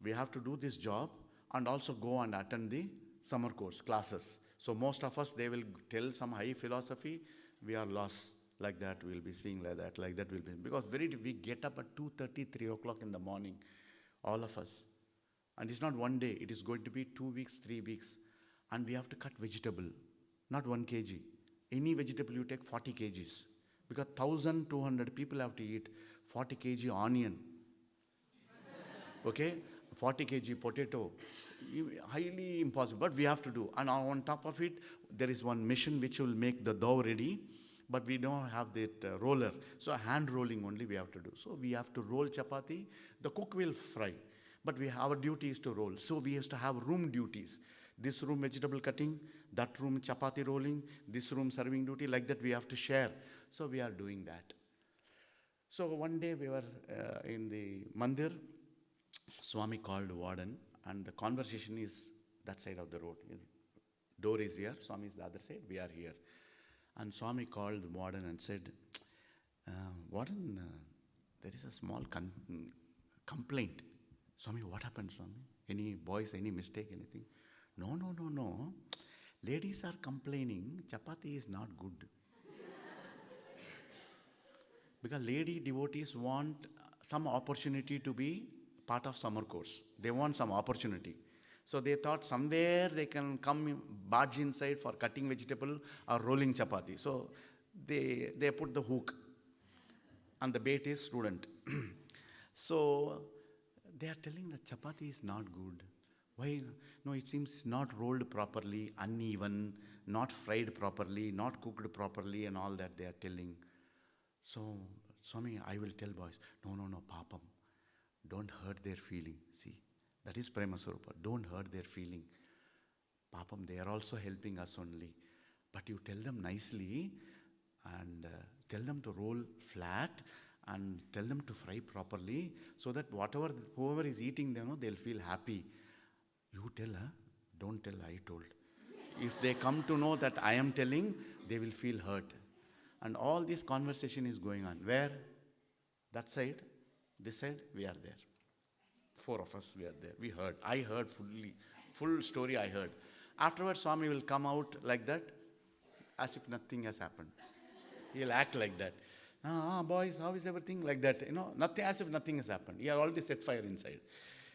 We have to do this job and also go and attend the summer course classes. So most of us, they will tell some high philosophy, we are lost. Like that, we'll be seeing like that we'll be. Because we get up at 2:30, 3 o'clock in the morning, all of us. And it's not one day, it is going to be 2 weeks, 3 weeks. And we have to cut vegetable, not 1 kg. Any vegetable you take 40 kgs. Because 1,200 people have to eat 40 kg onion. Okay? 40 kg potato. Highly impossible, but we have to do. And on top of it, there is one machine which will make the dough ready, but we don't have that roller. So hand rolling only we have to do. So we have to roll chapati. The cook will fry, but our duty is to roll. So we have to have room duties. This room vegetable cutting, that room chapati rolling, this room serving duty, like that we have to share. So we are doing that. So one day we were in the mandir, Swami called warden, and the conversation is that side of the road. Door is here, Swami is the other side, we are here. And Swami called the warden and said, Warden, there is a small complaint. Swami, what happened, Swami? Any boys, any mistake, anything? No. Ladies are complaining, chapati is not good. Because lady devotees want some opportunity to be part of summer course. They want some opportunity. So they thought somewhere they can come barge inside for cutting vegetable or rolling chapati. So they put the hook. And the bait is student. So they are telling that chapati is not good. Why? No, it seems not rolled properly, uneven, not fried properly, not cooked properly, and all that they are telling. So, Swami, I will tell boys, no, papam, don't hurt their feeling. See, that is Prema Swarupa. Don't hurt their feeling. Papam, they are also helping us only. But you tell them nicely and tell them to roll flat and tell them to fry properly so that whoever is eating them, they'll feel happy. You tell, don't tell I told. If they come to know that I am telling, they will feel hurt. And all this conversation is going on. Where? That side, this side, we are there. 4 of us, we are there. We heard. I heard fully. Full story I heard. Afterwards, Swami will come out like that, as if nothing has happened. He'll act like that. Boys, how is everything? Like that. Nothing, as if nothing has happened. He had already set fire inside.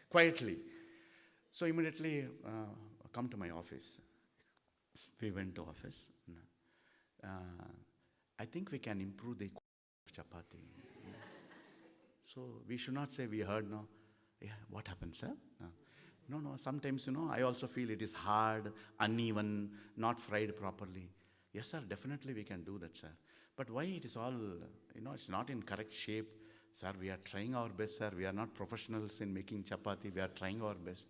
Quietly. So immediately, come to my office. We went to office. I think we can improve the chapati. So we should not say we heard, no. Yeah, what happened, sir? No, sometimes, I also feel it is hard, uneven, not fried properly. Yes, sir, definitely we can do that, sir. But why it is all, it's not in correct shape. Sir, we are trying our best, sir. We are not professionals in making chapati. We are trying our best.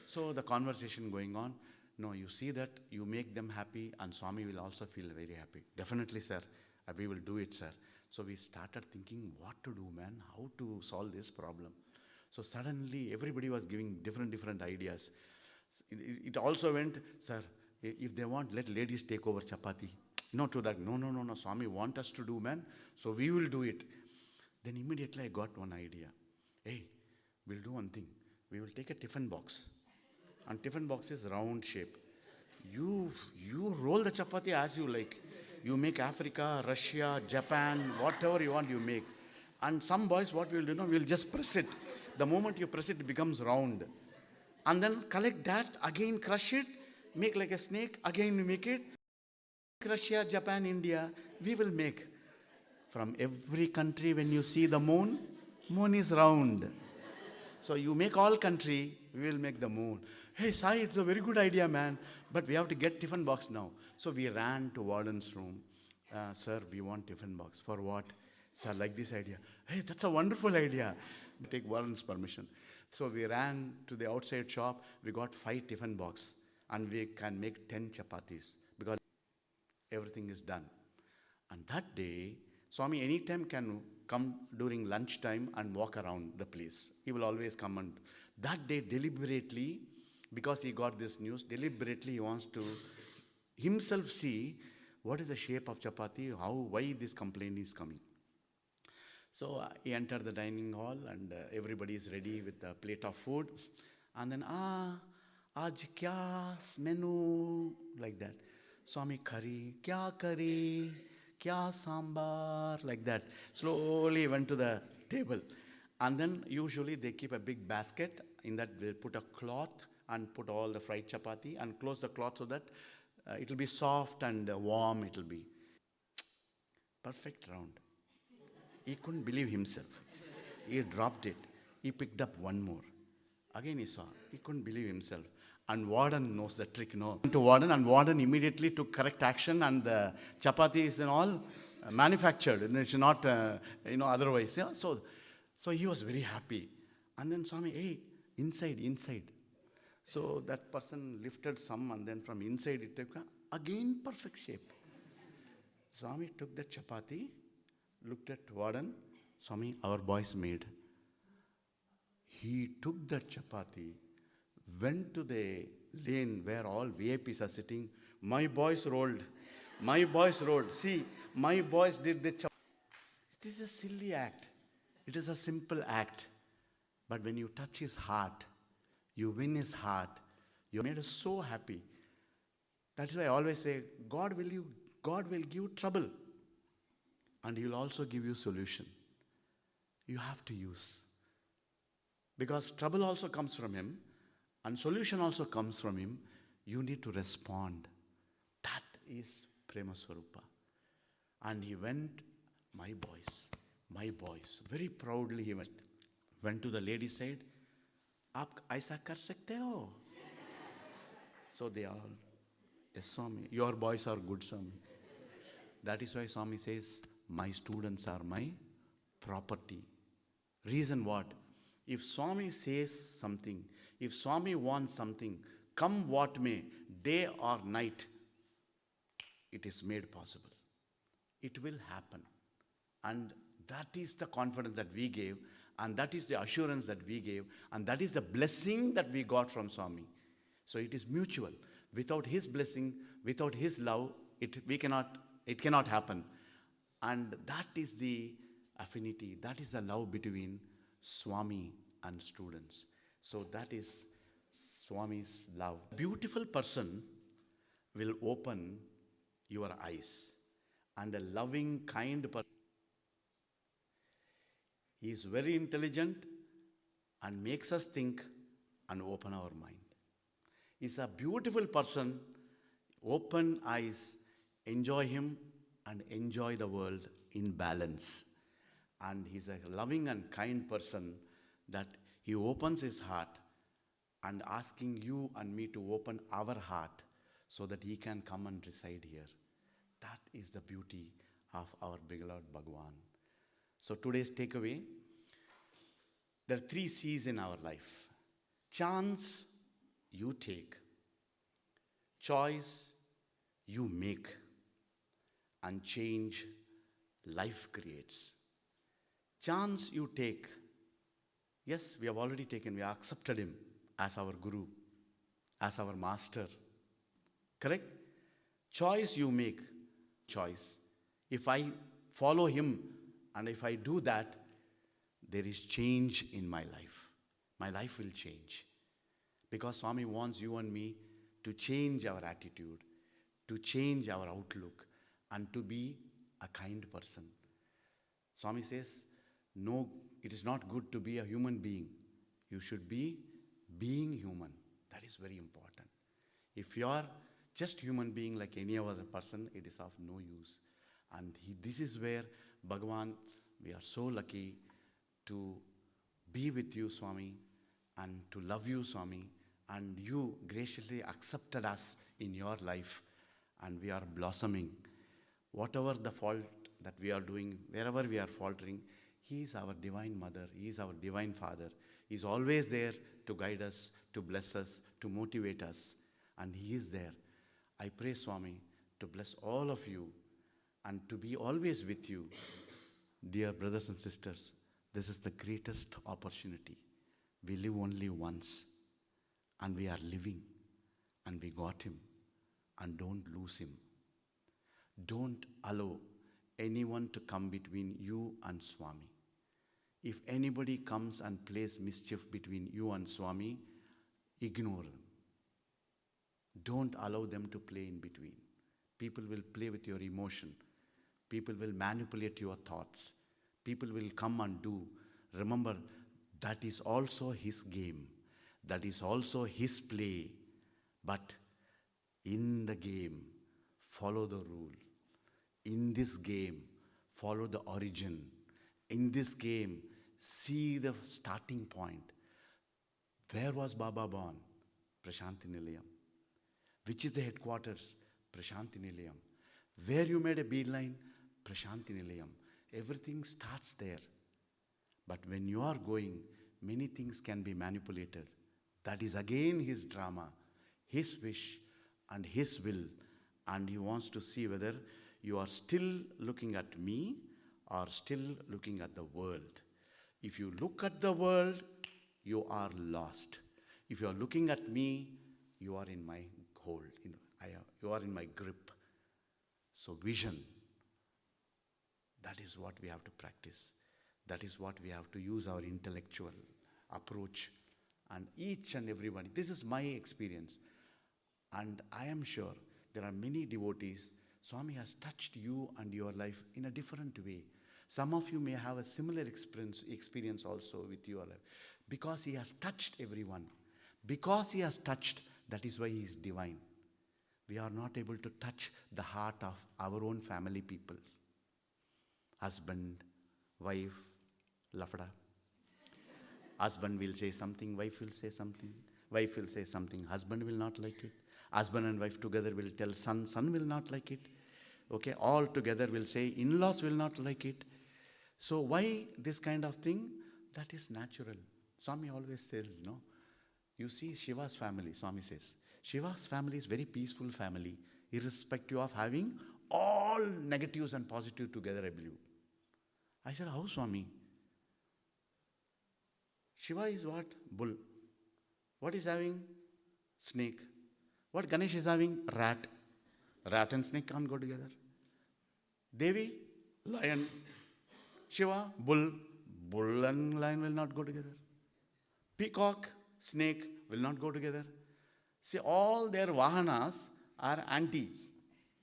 So the conversation going on, no, you see that you make them happy and Swami will also feel very happy. Definitely, sir. We will do it, sir. So we started thinking what to do, man, how to solve this problem. So suddenly everybody was giving different ideas. It also went, sir, if they want, let ladies take over chapati. Not to that, no, Swami want us to do, man. So we will do it. Then immediately I got one idea. Hey, we'll do one thing. We will take a tiffin box. And tiffin box is round shape. You roll the chapati as you like. You make Africa, Russia, Japan, whatever you want, you make. And some boys, what we'll do now, we'll just press it. The moment you press it, it becomes round. And then collect that, again crush it, make like a snake, again we make it. Russia, Japan, India, we will make. From every country, when you see the moon is round. So you make all country, we will make the moon. Hey, Sai, it's a very good idea, man. But we have to get tiffin box now. So we ran to warden's room. Sir, we want tiffin box. For what? Sir, like this idea. Hey, that's a wonderful idea. Take warden's permission. So we ran to the outside shop. We got 5 tiffin box. And we can make 10 chapatis. Because everything is done. And that day, Swami anytime can come during lunchtime and walk around the place. He will always come, and that day deliberately, because he got this news, deliberately he wants to himself see what is the shape of chapati, why this complaint is coming. So he entered the dining hall and everybody is ready with a plate of food. And then, aaj kya menu, like that. Swami, curry, kya sambar, like that. Slowly went to the table. And then usually they keep a big basket. In that they put a cloth and put all the fried chapati and close the cloth so that it will be soft and warm it will be. Perfect round. He couldn't believe himself. He dropped it. He picked up one more. Again he saw. He couldn't believe himself. And warden knows the trick, no? To warden, and warden immediately took correct action, and the chapati is all manufactured. And it's not, otherwise. Yeah? So he was very happy. And then Swami, hey, inside. So that person lifted some, and then from inside it took again perfect shape. Swami took the chapati, looked at warden. Swami, our boys made. He took that chapati, went to the lane where all VIPs are sitting. My boys rolled. My boys rolled. See, my boys did the It is a silly act. It is a simple act. But when you touch his heart, you win his heart, you made us so happy. That is why I always say, God will give trouble. And he will also give you solution. You have to use. Because trouble also comes from him, and solution also comes from him. You need to respond. That is Prema Swarupa. And he went, my boys, very proudly he went to the lady side. Aap aisa kar sakte ho? So they all, yes, Swami, your boys are good, Swami. That is why Swami says, my students are my property. Reason what? If Swami says something, if Swami wants something, come what may, day or night, it is made possible. It will happen. And that is the confidence that we gave, and that is the assurance that we gave, and that is the blessing that we got from Swami. So it is mutual. Without his blessing, without his love, it cannot happen. And that is the affinity, that is the love between Swami and students. So that is Swami's love. Beautiful person will open your eyes, and a loving, kind person. He is very intelligent and makes us think and open our mind. He's a beautiful person, open eyes, enjoy him and enjoy the world in balance. And he's a loving and kind person that he opens his heart and asking you and me to open our heart so that he can come and reside here. That is the beauty of our beloved Bhagwan. So today's takeaway, there are 3 C's in our life. Chance, you take. Choice, you make. And change, life creates. Chance you take. Yes, we have already taken, we have accepted him as our guru, as our master. Correct? Choice you make. Choice. If I follow him and if I do that, there is change in my life. My life will change. Because Swami wants you and me to change our attitude, to change our outlook, and to be a kind person. Swami says, no, it is not good to be a human being. You should be being human. That is very important. If you are just human being like any other person, it is of no use. And this is where Bhagavan, we are so lucky to be with you, Swami, and to love you, Swami, and you graciously accepted us in your life, and we are blossoming. Whatever the fault that we are doing, wherever we are faltering, he is our divine mother, he is our divine father. He is always there to guide us, to bless us, to motivate us, and he is there. I pray, Swami, to bless all of you and to be always with you. Dear brothers and sisters, this is the greatest opportunity. We live only once, and we are living, and we got him, and don't lose him. Don't allow anyone to come between you and Swami. If anybody comes and plays mischief between you and Swami, ignore them. Don't allow them to play in between. People will play with your emotion. People will manipulate your thoughts. People will come and do. Remember, that is also his game. That is also his play. But in the game, follow the rule. In this game, follow the origin. In this game, see the starting point. Where was Baba born? Prasanthi Nilayam. Which is the headquarters? Prasanthi Nilayam. Where you made a beeline? Prasanthi Nilayam. Everything starts there. But when you are going, many things can be manipulated. That is again his drama, his wish and his will. And he wants to see whether you are still looking at me or still looking at the world. If you look at the world, you are lost. If you are looking at me, you are in my hold, you are in my grip. So vision, that is what we have to practice. That is what we have to use our intellectual approach. And each and everybody, this is my experience. And I am sure there are many devotees, Swami has touched you and your life in a different way. Some of you may have a similar experience also with your life. Because he has touched everyone. Because he has touched, that is why he is divine. We are not able to touch the heart of our own family people. Husband, wife, lafada. Husband will say something, wife will say something. Wife will say something, husband will not like it. Husband and wife together will tell son, son will not like it. Okay, all together will say, in-laws will not like it. So why this kind of thing? That is natural. Swami always says, no. You see Shiva's family, Swami says. Shiva's family is very peaceful family, irrespective of having all negatives and positives together, I believe. I said, how, Swami? Shiva is what? Bull. What is having? Snake. What Ganesh is having? Rat. Rat and snake can't go together. Devi, lion. Shiva, bull. Bull and lion will not go together. Peacock, snake will not go together. See, all their vahanas are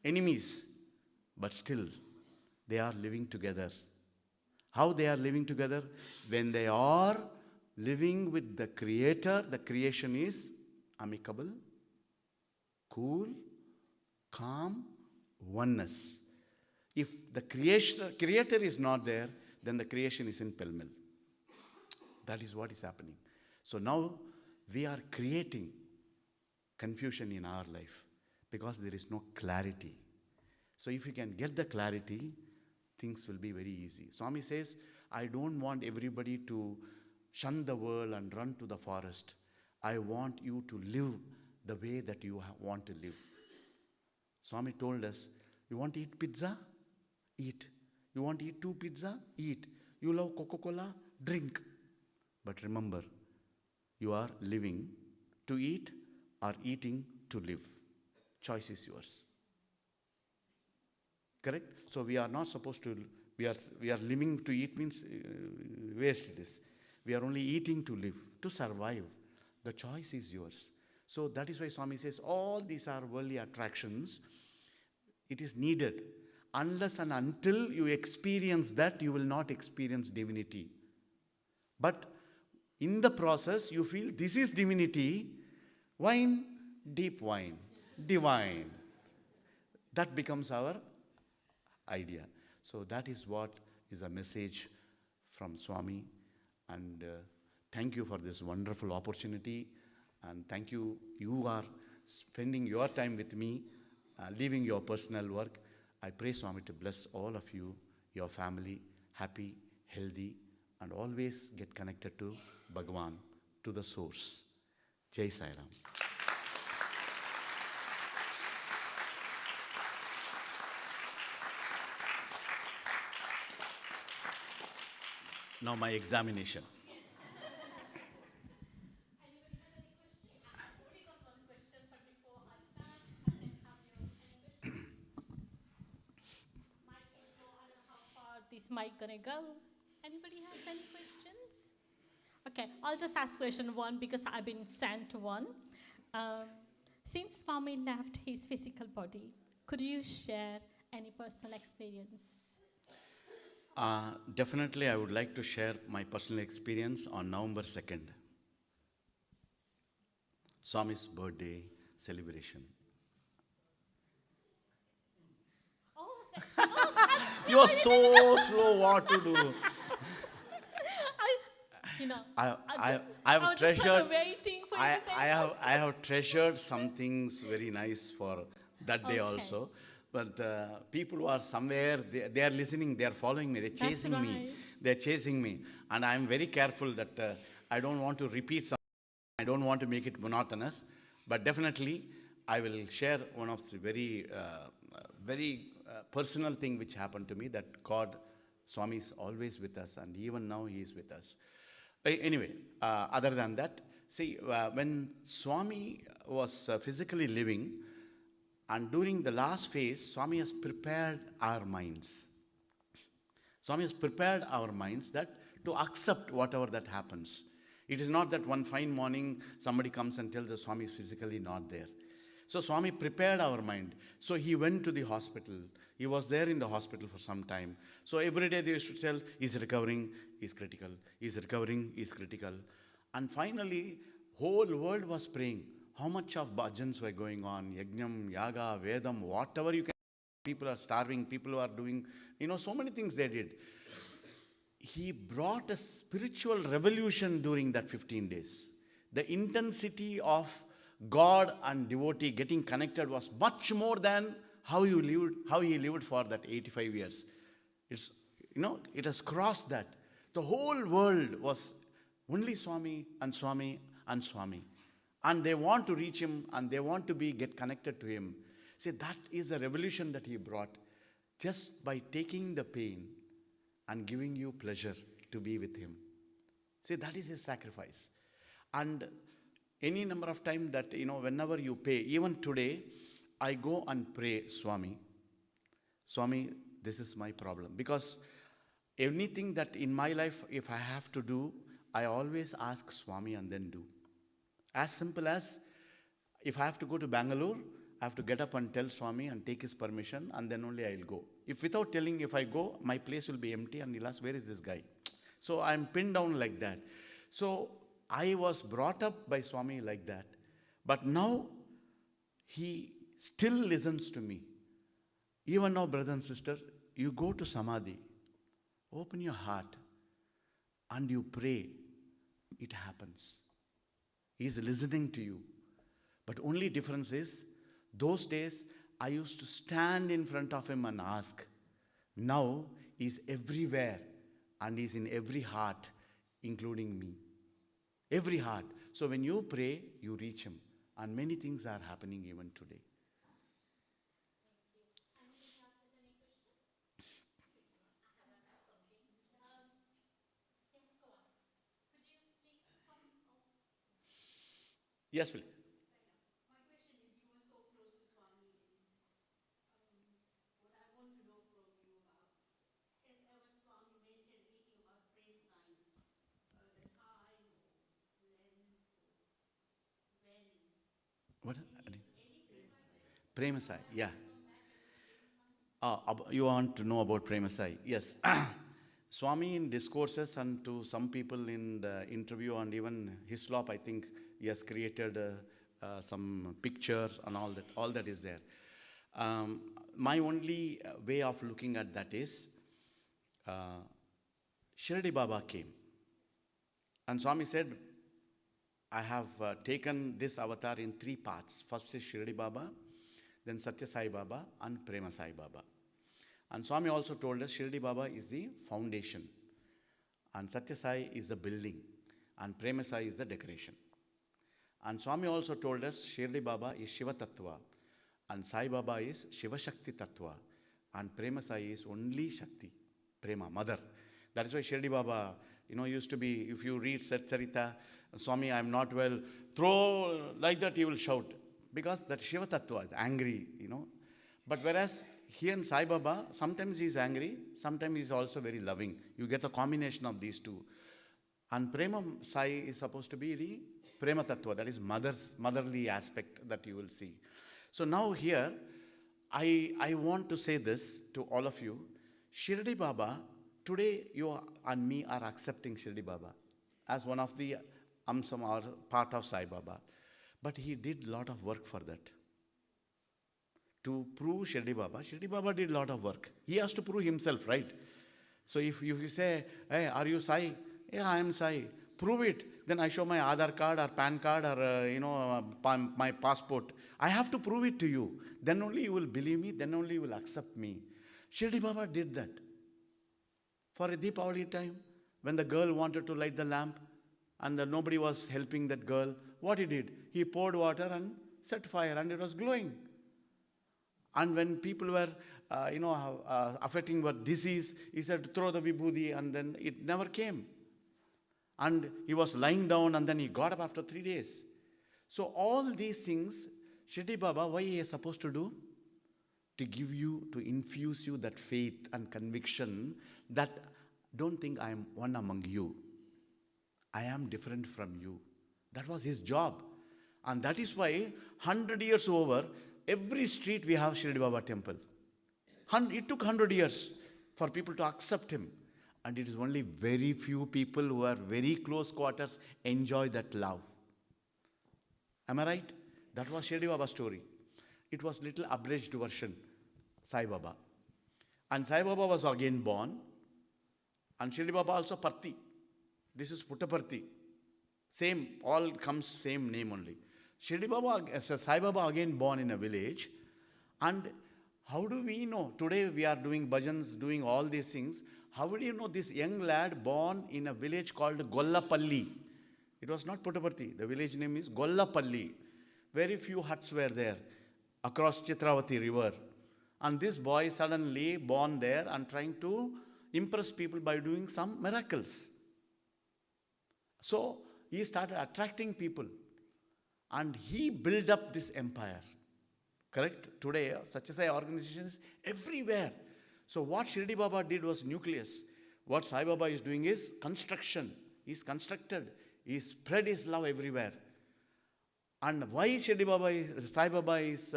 enemies. But still, they are living together. How they are living together? When they are living with the Creator, the creation is amicable, cool, calm, oneness. If the Creator is not there, then the creation is in pell-mell. That is what is happening. So now we are creating confusion in our life because there is no clarity. So if you can get the clarity, things will be very easy. Swami says, I don't want everybody to shun the world and run to the forest. I want you to live the way that you want to live. Swami told us, you want to eat pizza? Eat. You want to eat 2 pizza? Eat. You love Coca-Cola? Drink. But remember, you are living to eat or eating to live. Choice is yours. Correct? So we are not supposed to, we are living to eat means waste it is. We are only eating to live, to survive. The choice is yours. So that is why Swami says, all these are worldly attractions. It is needed. Unless and until you experience that, you will not experience divinity. But in the process, you feel this is divinity. Wine, deep wine, divine. That becomes our idea. So that is what is a message from Swami. And thank you for this wonderful opportunity. And thank you. You are spending your time with me, leaving your personal work. I pray Swami to bless all of you, your family, happy, healthy, and always get connected to Bhagavan, to the source. Jai Sai Ram. Now my examination. This mic gonna go? Anybody has any questions? Okay, I'll just ask question 1 because I've been sent one. Since Swami left his physical body, could you share any personal experience? Definitely, I would like to share my personal experience on November 2nd. Swami's birthday celebration. You are so slow what to do. I have treasured. Waiting for you to say I have treasured some things very nice for that day also. But people who are somewhere, they are listening, they are following me, they're chasing me. They're chasing me. And I'm very careful that I don't want to repeat something. I don't want to make it monotonous. But definitely, I will share one of the very personal thing which happened to me, that God, Swami is always with us, and even now he is with us. Anyway, other than that, See, when Swami was physically living, and during the last phase, Swami has prepared our minds. Swami has prepared our minds that to accept whatever that happens. It is not that one fine morning somebody comes and tells us Swami is physically not there. So Swami prepared our mind. So he went to the hospital. He was there in the hospital for some time. So every day they used to tell, he's recovering, he's critical, he's recovering, he's critical. And finally, whole world was praying. How much of bhajans were going on? Yajnam, yaga, vedam, whatever you can. People are starving, people are doing, so many things they did. He brought a spiritual revolution during that 15 days. The intensity of God and devotee getting connected was much more than how he lived for that 85 years. It has crossed that. The whole world was only Swami and Swami and Swami. And they want to reach him and they want to get connected to him. See, that is a revolution that he brought just by taking the pain and giving you pleasure to be with him. See, that is his sacrifice. And any number of times that, whenever you pay, even today, I go and pray, Swami, this is my problem. Because anything that in my life, if I have to do, I always ask Swami and then do. As simple as, if I have to go to Bangalore, I have to get up and tell Swami and take his permission, and then only I'll go. If without telling, if I go, my place will be empty, and he'll ask, where is this guy? So I'm pinned down like that. So I was brought up by Swami like that. But now, he still listens to me. Even now, brother and sister, you go to Samadhi, open your heart, and you pray, it happens. He's listening to you. But only difference is, those days, I used to stand in front of him and ask. Now, he's everywhere, and he's in every heart, including me. Every heart. So when you pray, you reach him. And many things are happening even today. Yes, please. My question is, you were so close to Swami, and what I want to know from you about, has ever Swami mentioned anything about brain science, the time, or length, or when? What? Anything like that? Prema Sai, yeah. You want to know about Prema Sai? Yes. Swami in discourses and to some people in the interview and even Hislop, I think he has created some pictures and all that is there. My only way of looking at that is, Shirdi Baba came. And Swami said, I have taken this avatar in 3 parts. First is Shirdi Baba, then Satya Sai Baba, and Prema Sai Baba. And Swami also told us Shirdi Baba is the foundation, and Satya Sai is the building, and Prema Sai is the decoration. And Swami also told us Shirdi Baba is Shiva Tattva, and Sai Baba is Shiva Shakti Tattva, and Prema Sai is only Shakti, Prema, mother. That is why Shirdi Baba, used to be, if you read Satcharita, Swami, I am not well, throw like that, he will shout. Because that Shiva Tattva is angry, But whereas here in Sai Baba, sometimes he is angry, sometimes he is also very loving. You get a combination of these two. And Prema Sai is supposed to be the Prema Tattva, that is motherly aspect that you will see. So now here, I want to say this to all of you. Shirdi Baba, today you and me are accepting Shirdi Baba as one of the amsam or part of Sai Baba. But he did a lot of work for that. To prove Shirdi Baba did a lot of work. He has to prove himself, right? So if you say, hey, are you Sai? Yeah, I am Sai. Prove it. Then I show my Aadhaar card or PAN card or, my passport. I have to prove it to you. Then only you will believe me. Then only you will accept me. Shirdi Baba did that. For a Deepavali time, when the girl wanted to light the lamp and nobody was helping that girl, what he did? He poured water and set fire and it was glowing. And when people were, affecting with disease, he said, throw the vibhuti, and then it never came. And he was lying down and then he got up after 3 days. So all these things, Shirdi Baba, why he is supposed to do? To give you, to infuse you that faith and conviction that don't think I am one among you. I am different from you. That was his job. And that is why 100 years over, every street we have Shirdi Baba temple. It took 100 years for people to accept him. And it is only very few people who are very close quarters enjoy that love. Am I right? That was Shirdi Baba's story. It was little abridged version, Sai Baba. And Sai Baba was again born. And Shirdi Baba also Parthi. This is Puttaparthi. Same, all comes same name only. Shirdi Baba, Sai Baba again born in a village. And how do we know? Today we are doing bhajans, doing all these things. How do you know this young lad born in a village called Gollapalli? It was not Puttaparthi. The village name is Gollapalli. Very few huts were there across Chitravati river. And this boy suddenly born there and trying to impress people by doing some miracles. So he started attracting people. And he built up this empire. Correct? Today, Satya Sai organizations everywhere. So what Shirdi Baba did was nucleus. What Sai Baba is doing is construction. He's constructed. He spread his love everywhere. And why Shirdi Baba, Sai Baba is,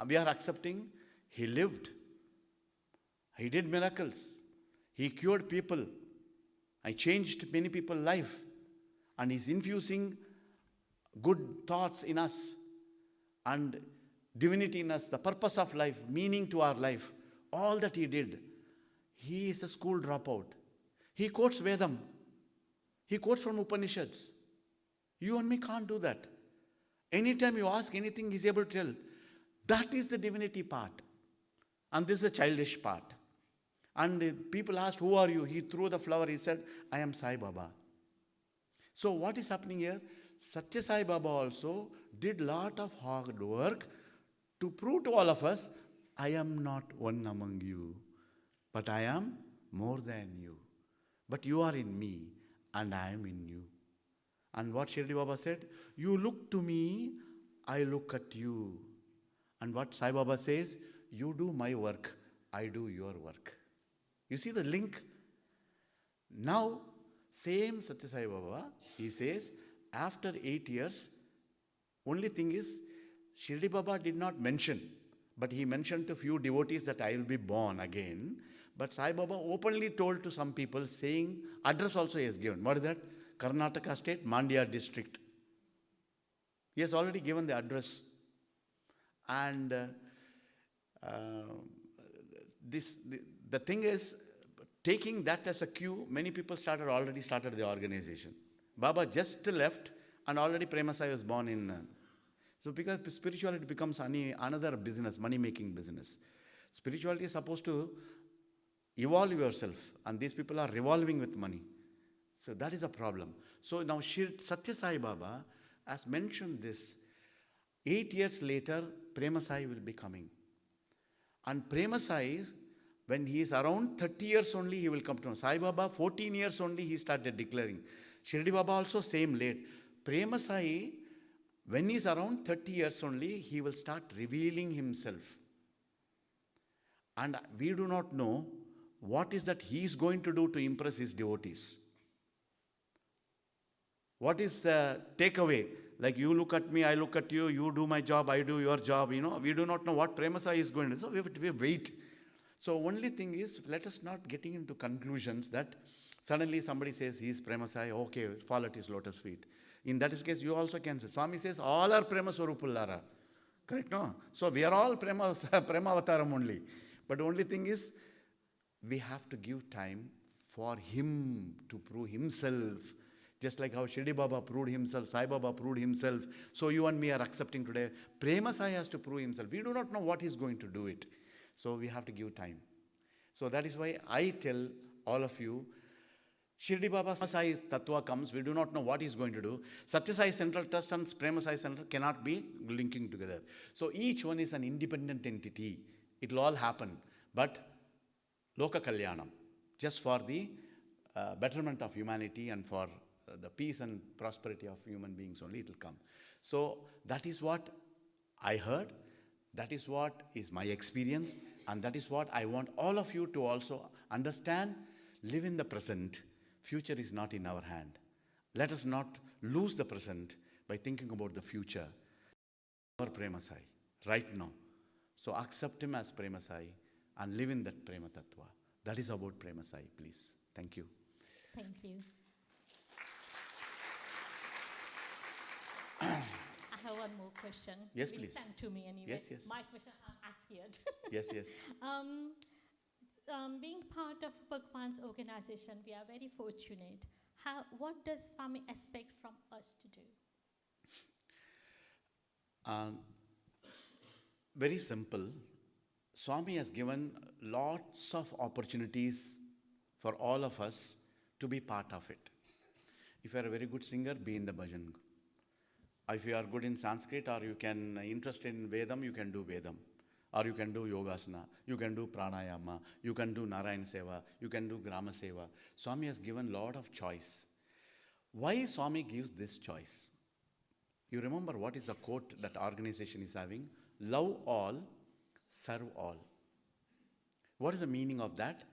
we are accepting? He lived. He did miracles. He cured people. I changed many people's life. And he's infusing good thoughts in us. And divinity in us, the purpose of life, meaning to our life. All that he did. He is a school dropout. He quotes Vedam. He quotes from Upanishads. You and me can't do that. Anytime you ask anything, he's able to tell. That is the divinity part. And this is the childish part. And people asked, who are you? He threw the flower. He said, I am Sai Baba. So what is happening here? Satya Sai Baba also did lot of hard work to prove to all of us, I am not one among you, but I am more than you. But you are in me, and I am in you. And what Shirdi Baba said, you look to me, I look at you. And what Sai Baba says, you do my work, I do your work. You see the link? Now, same Satya Sai Baba, he says, after 8 years, only thing is, Shirdi Baba did not mention, but he mentioned to few devotees that I will be born again. But Sai Baba openly told to some people, saying, address also he has given. What is that? Karnataka state, Mandya district. He has already given the address. And the thing is, taking that as a cue, many people already started the organization. Baba just left and already Prema Sai was born in... So because spirituality becomes another business, money-making business. Spirituality is supposed to evolve yourself, and these people are revolving with money. So that is a problem. So now Satya Sai Baba has mentioned this. 8 years later, Prema Sai will be coming. And Prema Sai, when he is around 30 years only, he will come to know. Sai Baba, 14 years only, he started declaring. Shirdi Baba also same late. Prema Sai, when he is around 30 years only, he will start revealing himself. And we do not know what is that he is going to do to impress his devotees. What is the takeaway? Like you look at me, I look at you, you do my job, I do your job, we do not know what Prema Sai is going to do. So we wait. So only thing is, let us not getting into conclusions that suddenly somebody says he is Prema Sai, okay, fall at his lotus feet. In that case, you also can say, Swami says, all are Prema Swarupullara. Correct, no? So we are all Prema Avataram only. But the only thing is, we have to give time for him to prove himself. Just like how Shirdi Baba proved himself, Sai Baba proved himself. So you and me are accepting today. Prema Sai has to prove himself. We do not know what he's going to do it. So we have to give time. So that is why I tell all of you, Shirdi Baba Sai Tattva comes, we do not know what he's going to do. Satya Sai Central Trust and Prema Sai Central cannot be linking together. So each one is an independent entity. It will all happen. But Loka Kalyanam, just for the betterment of humanity and for the peace and prosperity of human beings only, it will come. So that is what I heard, that is what is my experience, and that is what I want all of you to also understand. Live in the present. Future is not in our hand. Let us not lose the present by thinking about the future. Our Prema Sai, right now. So accept him as Prema Sai and live in that Prema Tattva. That is about Prema Sai, please. Thank you. Thank you. I have one more question. Yes, Which please. sent to me anyway. Yes, yes. My question I'm scared. Yes, yes. Being part of Bhagwan's organization, we are very fortunate. What does Swami expect from us to do? Very simple. Swami has given lots of opportunities for all of us to be part of it. If you are a very good singer, be in the bhajan. If you are good in Sanskrit or you can interested in Vedam, you can do Vedam. Or you can do Yogasana, you can do Pranayama, you can do Narayan Seva, you can do Grama Seva. Swami has given lot of choice. Why Swami gives this choice? You remember what is the quote that organization is having? Love all, serve all. What is the meaning of that?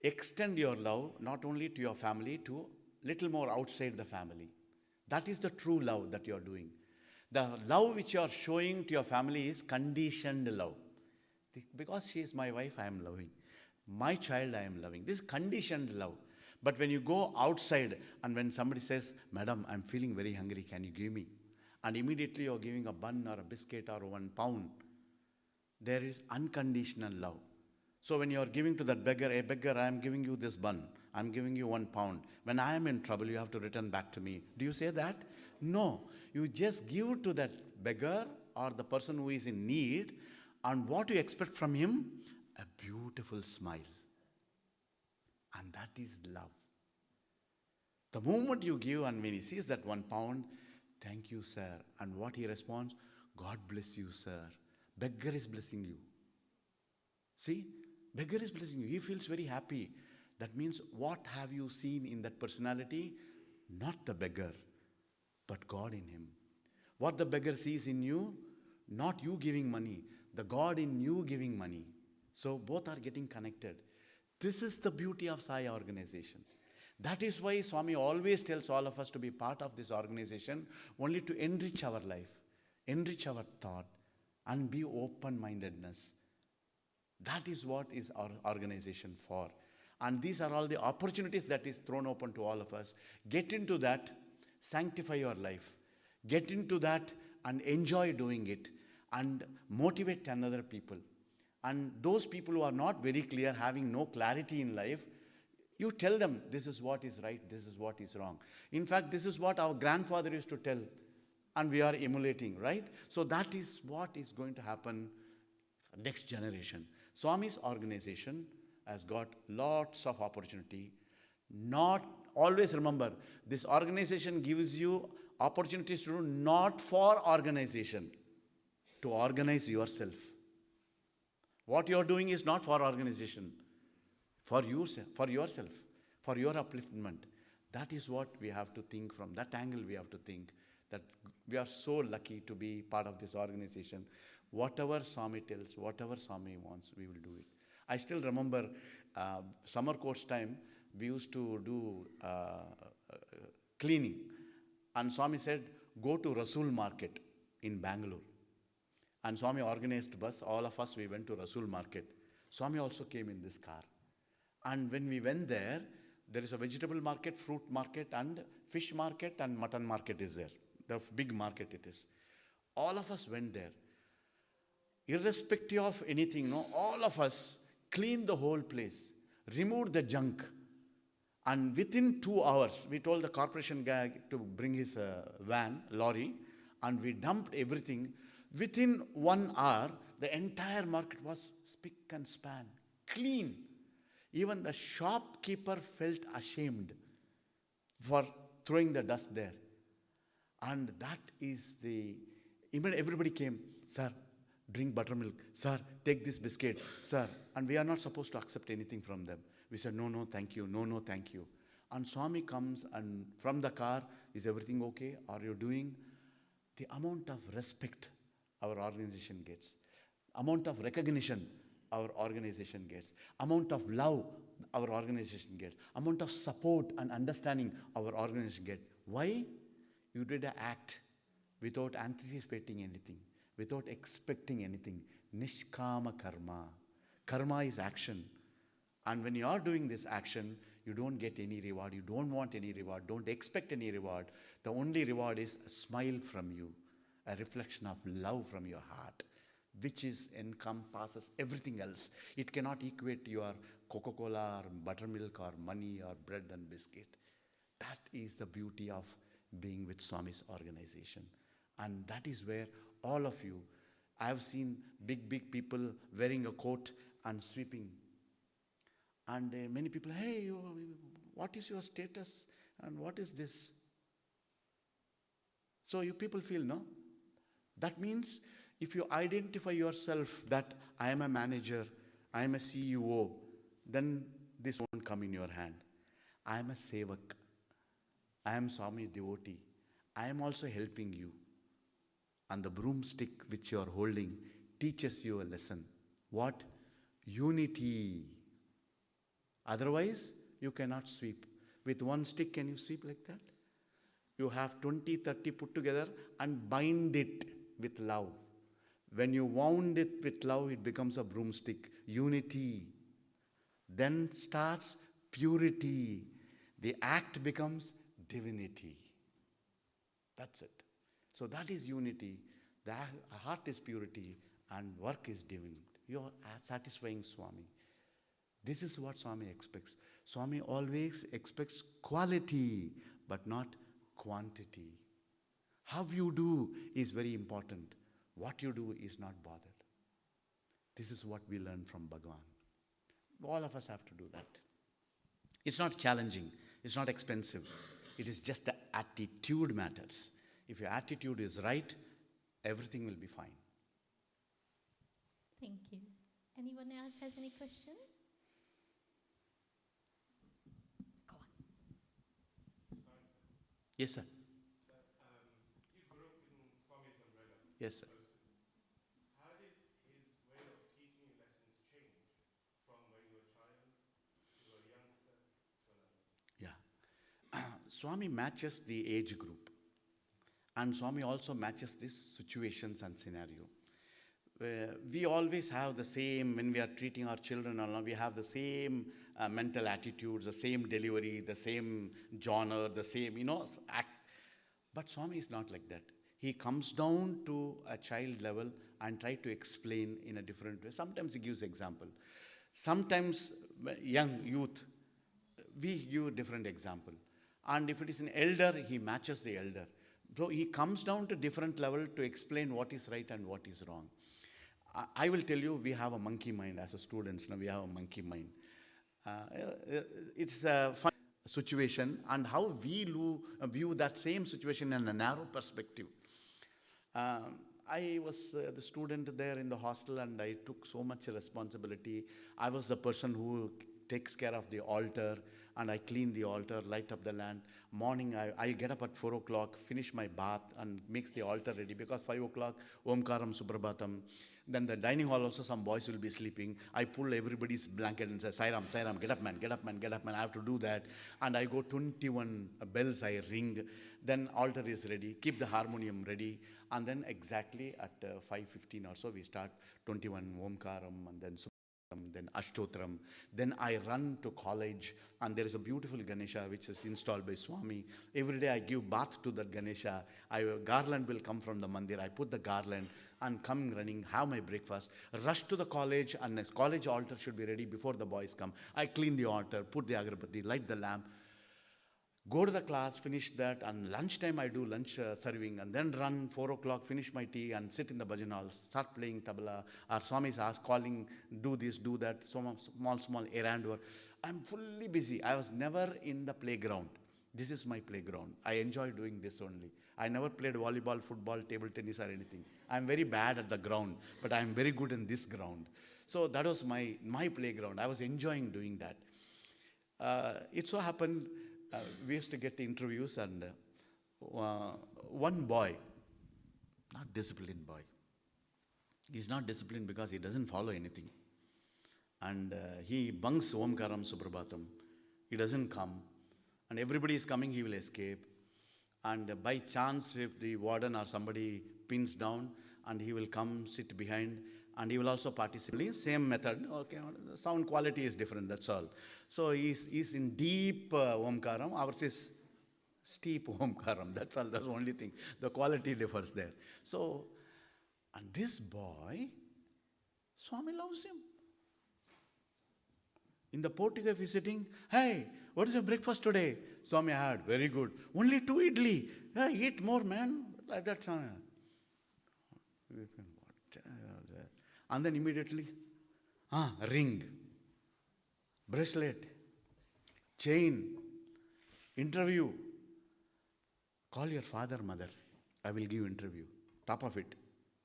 Extend your love not only to your family, to little more outside the family. That is the true love that you are doing. The love which you are showing to your family is conditioned love. Because she is my wife, I am loving. My child, I am loving. This is conditioned love. But when you go outside and when somebody says, Madam, I'm feeling very hungry, can you give me? And immediately you're giving a bun or a biscuit or 1 pound, there is unconditional love. So when you're giving to that beggar, hey beggar, I am giving you this bun, I'm giving you 1 pound. When I am in trouble, you have to return back to me. Do you say that? No. You just give to that beggar or the person who is in need, and what do you expect from him? A beautiful smile. And that is love. The moment you give and when he sees that 1 pound, thank you, sir. And what he responds? God bless you, sir. Beggar is blessing you. See? Beggar is blessing you. He feels very happy. That means what have you seen in that personality? Not the beggar, but God in him. What the beggar sees in you, not you giving money, the God in you giving money. So both are getting connected. This is the beauty of Sai organization. That is why Swami always tells all of us to be part of this organization, only to enrich our life, enrich our thought, and be open-mindedness. That is what is our organization for. And these are all the opportunities that is thrown open to all of us. Get into that, sanctify your life. Get into that and enjoy doing it and motivate another people. And those people who are not very clear, having no clarity in life, you tell them this is what is right, this is what is wrong. In fact, this is what our grandfather used to tell, and we are emulating, right? So that is what is going to happen next generation. Swami's organization has got lots of opportunity. Not always remember, this organization gives you opportunities to do not for organization, to organize yourself. What you are doing is not for organization, for yourself, for your upliftment. That is what we have to think from. That angle we have to think, that we are so lucky to be part of this organization. Whatever Swami tells, whatever Swami wants, we will do it. I still remember summer course time, we used to do cleaning. And Swami said, go to Rasool Market in Bangalore. And Swami organized bus. All of us, we went to Rasool Market. Swami also came in this car. And when we went there, there is a vegetable market, fruit market, and fish market, and mutton market is there. The big market it is. All of us went there. Irrespective of anything, no, all of us cleaned the whole place, removed the junk. And within 2 hours, we told the corporation guy to bring his van, lorry, and we dumped everything. Within 1 hour, the entire market was spick and span, clean. Even the shopkeeper felt ashamed for throwing the dust there. And that is even everybody came, sir, drink buttermilk, sir, take this biscuit, sir. And we are not supposed to accept anything from them. We said, no, no, thank you, no, no, thank you. And Swami comes and from the car, is everything okay? Are you doing? The amount of respect our organization gets, amount of recognition our organization gets, amount of love our organization gets, amount of support and understanding our organization gets. Why? You did an act without anticipating anything, without expecting anything. Nishkama karma. Karma is action. And when you are doing this action, you don't get any reward. You don't want any reward. Don't expect any reward. The only reward is a smile from you, a reflection of love from your heart, which encompasses everything else. It cannot equate to your Coca-Cola or buttermilk or money or bread and biscuit. That is the beauty of being with Swami's organization. And that is where all of you, I have seen big people wearing a coat and sweeping. And many people, hey, what is your status? And what is this? So you people feel, no? That means if you identify yourself that I am a manager, I am a CEO, then this won't come in your hand. I am a sevak. I am Swami devotee. I am also helping you. And the broomstick which you are holding teaches you a lesson. What? Unity. Otherwise, you cannot sweep. With one stick, can you sweep like that? You have 20, 30 put together and bind it with love. When you wound it with love, it becomes a broomstick. Unity. Then starts purity. The act becomes divinity. That's it. So that is unity. The heart is purity and work is divine. You are satisfying Swami. This is what Swami expects. Swami always expects quality, but not quantity. How you do is very important. What you do is not bothered. This is what we learn from Bhagavan. All of us have to do that. It's not challenging. It's not expensive. It is just the attitude matters. If your attitude is right, everything will be fine. Thank you. Anyone else has any question? Go on. Yes, sir. Sir, you grew up in Swami's umbrella. Yes, sir. How did his way of teaching you lessons change from when you were a child to a youngster to an adult? Yeah. Swami matches the age group. And Swami also matches these situations and scenario. We always have the same, when we are treating our children, we have the same mental attitudes, the same delivery, the same genre, the same, act. But Swami is not like that. He comes down to a child level and try to explain in a different way. Sometimes he gives example. Sometimes young youth, we give different example. And if it is an elder, he matches the elder. So he comes down to different level to explain what is right and what is wrong. I will tell you, we have a monkey mind as a students. Now we have a monkey mind. It's a fun situation, and how we view that same situation in a narrow perspective. I was the student there in the hostel, and I took so much responsibility. I was the person who takes care of the altar, and I clean the altar, light up the lamp. Morning, I get up at 4 o'clock, finish my bath, and makes the altar ready, because 5 o'clock, Omkaram Suprabhatam. Then the dining hall also, some boys will be sleeping. I pull everybody's blanket and say, Sairam, Sairam, get up man, get up man, get up man. I have to do that. And I go 21 bells I ring. Then altar is ready, keep the harmonium ready. And then exactly at 5:15 or so, we start 21 Omkaram and then Ashtotram. Then I run to college, and there is a beautiful Ganesha which is installed by Swami. Every day I give bath to that Ganesha. Garland will come from the mandir. I put the garland and come running, have my breakfast, rush to the college, and the college altar should be ready before the boys come. I clean the altar, put the agarbatti, light the lamp, go to the class, finish that, and lunchtime I do lunch serving, and then run 4 o'clock, finish my tea, and sit in the bhajan hall, start playing tabla. Our Swami's asked, calling, do this, do that, small errand work. I'm fully busy. I was never in the playground. This is my playground. I enjoy doing this only. I never played volleyball, football, table tennis, or anything. I'm very bad at the ground, but I'm very good in this ground. So that was my playground. I was enjoying doing that. It so happened, we used to get interviews, and one boy, not disciplined boy. He's not disciplined because he doesn't follow anything. And he bunks Omkaram Suprabhatam. He doesn't come. And everybody is coming, he will escape. And by chance, if the warden or somebody pins down, and he will come, sit behind, and he will also participate. Same method. Okay, the sound quality is different, that's all. So he's in deep Omkaram. Ours is steep Omkaram. That's all. That's the only thing. The quality differs there. So, and this boy, Swami loves him. In the portico, if he's sitting, hey, what is your breakfast today? Swami, I had, very good. Only 2 idli. Hey, eat more, man. Like that. And then immediately, ring, bracelet, chain, interview. Call your father, mother. I will give interview. Top of it.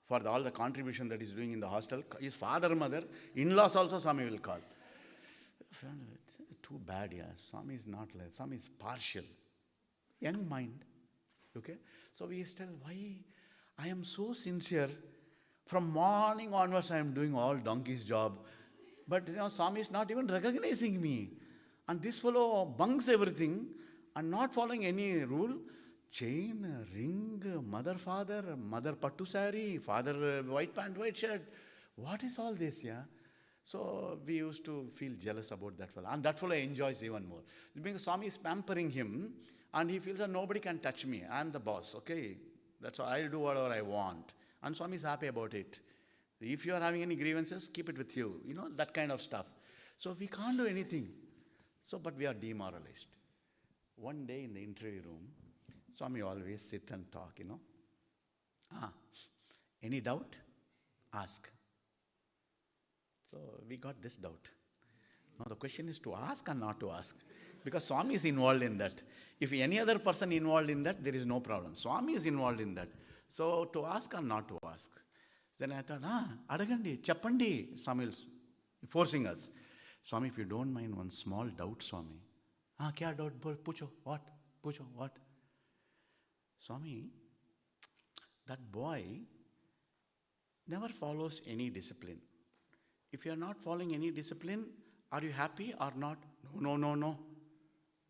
For all the contribution that he's doing in the hostel, his father, mother, in-laws also Swami will call. Friend, it's too bad, yeah. Swami is not like, Swami is partial. Young mind. Okay? So we tell, why? I am so sincere. From morning onwards, I am doing all donkey's job. But Swami is not even recognizing me. And this fellow bunks everything and not following any rule. Chain, ring, mother, father, mother pattu sari, father white pant, white shirt. What is all this, yeah? So we used to feel jealous about that fellow. And that fellow enjoys even more. Because Swami is pampering him, and he feels that nobody can touch me. I am the boss, okay? That's all. I'll do whatever I want. And Swami is happy about it. If you are having any grievances, keep it with you. That kind of stuff. So we can't do anything. So, but we are demoralized. One day in the interview room, Swami always sit and talk, Any doubt? Ask. So we got this doubt. Now the question is to ask or not to ask. Because Swami is involved in that. If any other person involved in that, there is no problem. Swami is involved in that. So to ask or not to ask. Then I thought, adagandi, chappandi, Swami is forcing us. Swami, if you don't mind one small doubt, Swami. Kya doubt? Pucho, what? Pucho, what? Swami, that boy never follows any discipline. If you are not following any discipline, are you happy or not? No.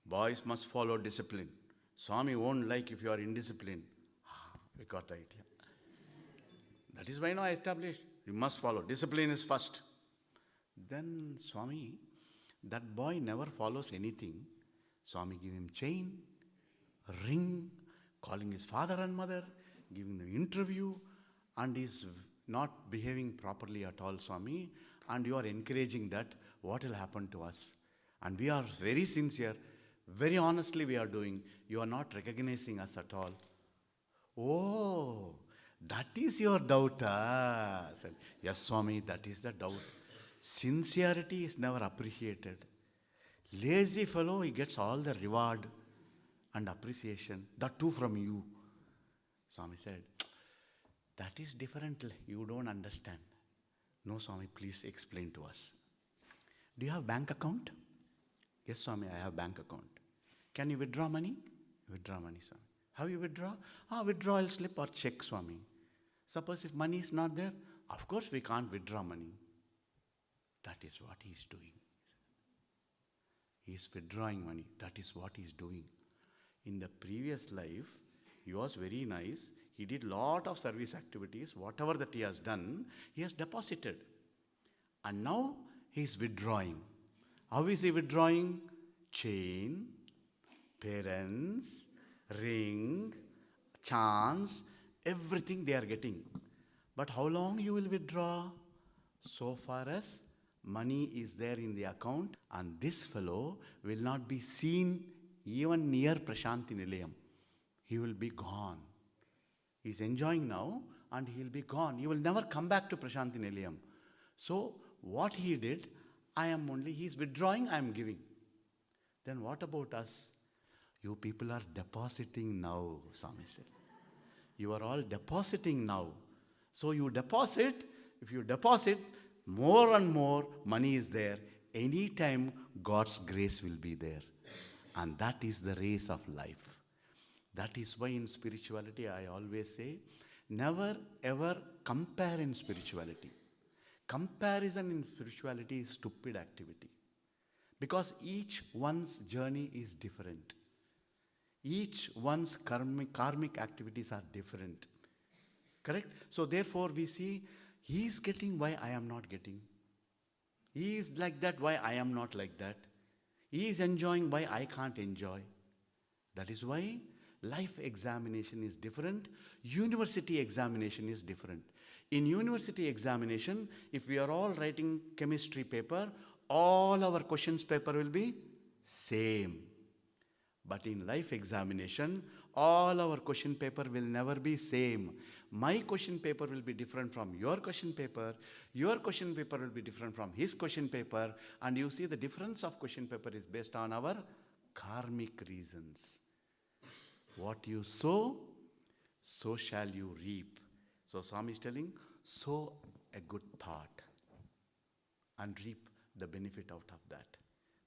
Boys must follow discipline. Swami won't like if you are indisciplined. We got the idea. That is why now I established, you must follow. Discipline is first. Then Swami, that boy never follows anything. Swami give him chain, ring, calling his father and mother, giving them interview, and is not behaving properly at all, Swami. And you are encouraging that, what will happen to us? And we are very sincere, very honestly we are doing. You are not recognizing us at all. Oh, that is your doubt. I said, yes, Swami, that is the doubt. Sincerity is never appreciated. Lazy fellow, he gets all the reward and appreciation. That too from you. Swami said, that is different. You don't understand. No, Swami, please explain to us. Do you have bank account? Yes, Swami, I have bank account. Can you withdraw money? Withdraw money, Swami. How you withdraw? Withdrawal slip or check, Swami. Suppose if money is not there, of course we can't withdraw money. That is what he is doing. He is withdrawing money. That is what he is doing. In the previous life, he was very nice. He did lot of service activities. Whatever that he has done, he has deposited. And now he is withdrawing. How is he withdrawing? Chain, parents, ring, chance, everything they are getting. But how long you will withdraw? So far as money is there in the account, and this fellow will not be seen even near Prasanthi Nilayam. He will be gone. He is enjoying now and he will be gone. He will never come back to Prasanthi Nilayam. So what he did, he is withdrawing, I am giving. Then what about us? You people are depositing now, Swami said. You are all depositing now. So you deposit, if you deposit, more and more money is there. Anytime God's grace will be there. And that is the race of life. That is why in spirituality I always say, never ever compare in spirituality. Comparison in spirituality is stupid activity. Because each one's journey is different. Each one's karmic activities are different. Correct? So therefore we see, he is getting why I am not getting. He is like that, why I am not like that. He is enjoying why I can't enjoy. That is why life examination is different. University examination is different. In university examination, if we are all writing chemistry paper, all our questions paper will be same. But in life examination, all our question paper will never be same. My question paper will be different from your question paper. Your question paper will be different from his question paper. And you see the difference of question paper is based on our karmic reasons. What you sow, so shall you reap. So Swami is telling, sow a good thought and reap the benefit out of that.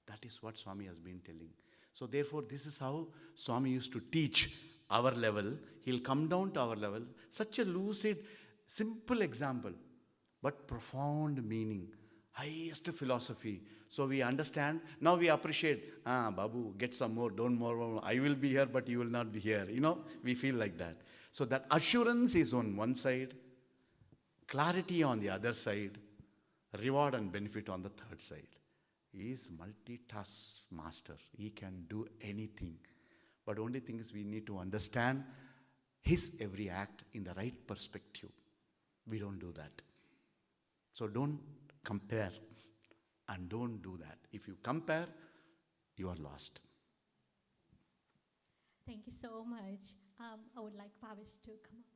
That is what Swami has been telling. So therefore, this is how Swami used to teach our level. He'll come down to our level. Such a lucid, simple example, but profound meaning, highest philosophy. So we understand. Now we appreciate, Babu, get some more, don't more. I will be here, but you will not be here. We feel like that. So that assurance is on one side, clarity on the other side, reward and benefit on the third side. He is multitask master. He can do anything. But only thing is we need to understand his every act in the right perspective. We don't do that. So don't compare and don't do that. If you compare, you are lost. Thank you so much. I would like Bhavish to come up.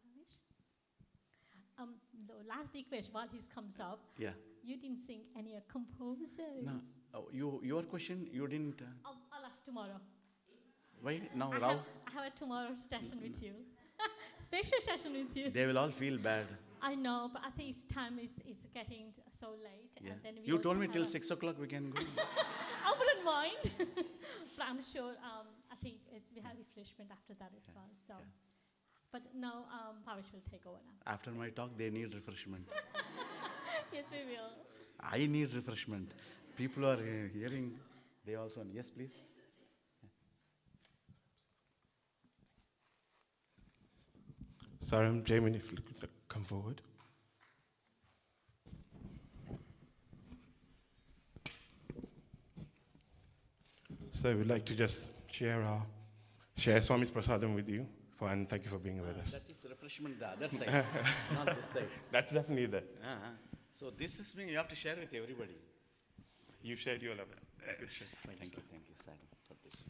Bhavish? The last request, while he comes up, Yeah. you didn't sing any composers. No. Your question, you didn't. I'll ask tomorrow. Why? Now, I Rao? have a tomorrow session with you. Special session with you. They will all feel bad. I know, but I think it's time is getting so late. Yeah. And then we You told also me have till a- 6 o'clock we can go. I wouldn't mind. But I'm sure, I think we have refreshment after that as well. So, But now Bhavish will take over now. After my talk, they need refreshment. Yes, we will. I need refreshment. People are hearing, they also need. Yes, please. Saram, Jamin, if you could come forward. So we'd like to just share Swami's prasadam with you, and thank you for being with us. That is refreshment the other side, not this side. That's definitely there. So this is me, you have to share with everybody. You shared your love. Thank you, Sai. God bless you.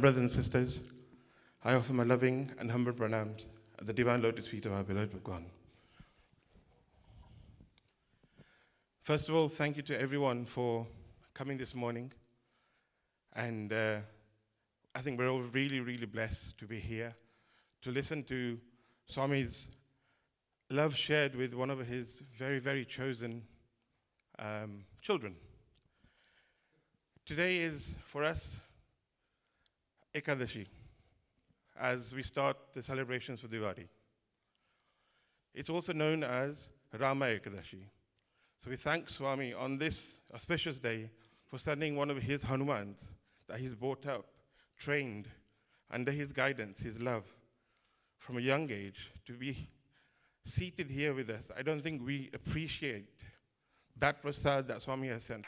Brothers and sisters, I offer my loving and humble pranams at the divine lotus feet of our beloved Bhagwan. First of all, thank you to everyone for coming this morning. And I think we're all really, really blessed to be here, to listen to Swami's love shared with one of his very, very chosen children. Today is, for us, Ekadashi, as we start the celebrations for Diwali. It's also known as Rama Ekadashi. So we thank Swami on this auspicious day for sending one of his Hanumans that he's brought up, trained, under his guidance, his love, from a young age, to be seated here with us. I don't think we appreciate that prasad that Swami has sent.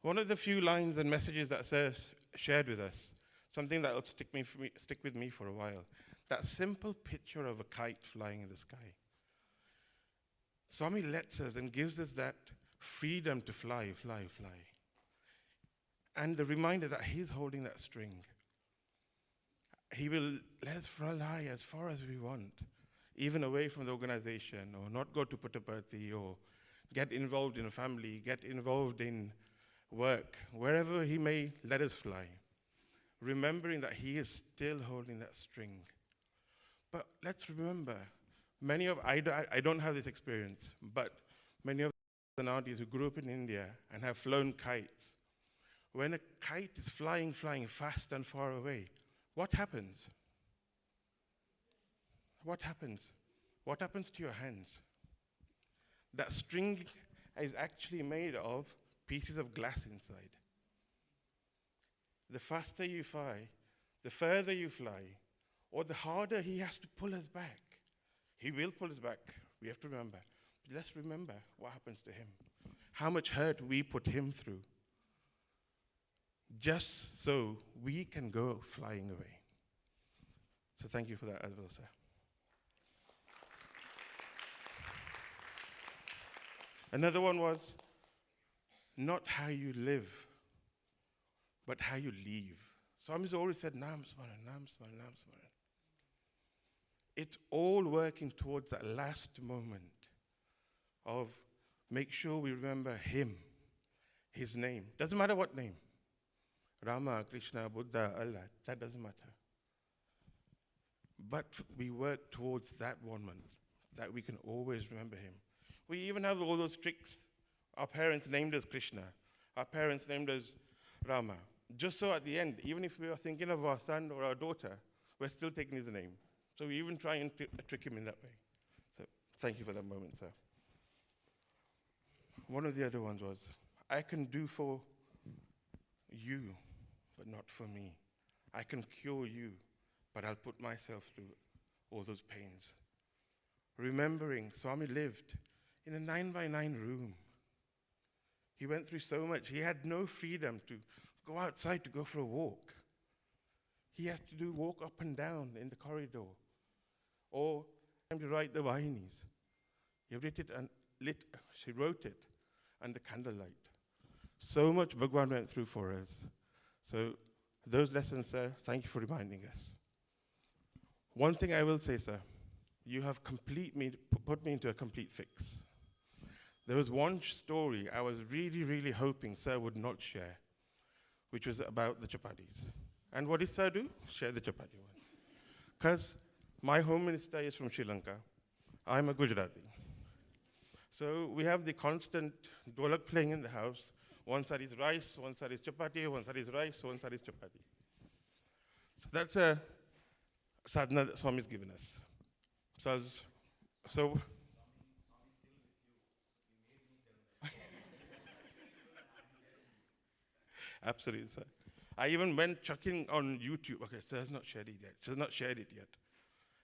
One of the few lines and messages that Sir shared with us, something that will stick with me for a while, that simple picture of a kite flying in the sky. Swami lets us and gives us that freedom to fly, fly, fly. And the reminder that he's holding that string. He will let us fly as far as we want, even away from the organization, or not go to Puttaparthi, or get involved in a family, get involved in work, wherever he may let us fly, remembering that he is still holding that string. But let's remember, I don't have this experience, but many of the aunties who grew up in India and have flown kites, when a kite is flying fast and far away, what happens? What happens? What happens to your hands? That string is actually made of pieces of glass inside. The faster you fly, the further you fly, or the harder he has to pull us back. He will pull us back, we have to remember. But let's remember what happens to him. How much hurt we put him through, just so we can go flying away. So thank you for that as well, sir. Another one was not how you live, but how you leave. Swami's always said, Nam Smaran, Nam Smaran, Nam Smaran. It's all working towards that last moment of make sure we remember him, his name. Doesn't matter what name. Rama, Krishna, Buddha, Allah, that doesn't matter. But we work towards that one moment, that we can always remember him. We even have all those tricks. Our parents named us Krishna. Our parents named us Rama. Just so at the end, even if we are thinking of our son or our daughter, we're still taking his name. So we even try and trick him in that way. So thank you for that moment, sir. One of the other ones was, I can do for you, but not for me. I can cure you, but I'll put myself through all those pains. Remembering Swami lived in a 9x9 room. He went through so much. He had no freedom to go outside to go for a walk. He had to walk up and down in the corridor, or to write the Vahinis. He she wrote it under candlelight. So much Bhagwan went through for us. So those lessons, sir, thank you for reminding us. One thing I will say, sir, you have put me into a complete fix. There was one story I was really, really hoping sir would not share, which was about the chapatis. And what did sir do? Share the chapati one. Because my home minister is from Sri Lanka. I'm a Gujarati. So we have the constant dholak playing in the house. One side is rice, one side is chapati, one side is rice, one side is chapati. So that's a sadhana that Swami's given us. So absolutely, sir. I even went checking on YouTube. Okay, sir's not shared it yet. Sir's not shared it yet.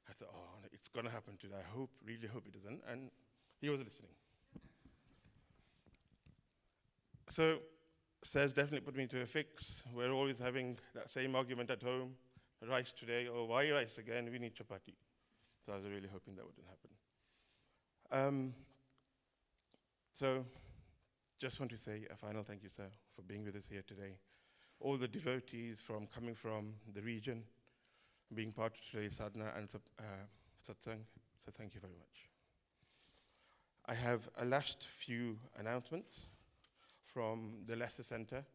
I thought, oh, no, it's going to happen today. I hope, really hope it doesn't. And he was listening. So, sir's definitely put me into a fix. We're always having that same argument at home. Rice today, oh, why rice again? We need chapati. So I was really hoping that wouldn't happen. So, just want to say a final thank you, sir, for being with us here today. All the devotees coming from the region, being part of today's sadhana and satsang, so thank you very much. I have a last few announcements from the Leicester Centre.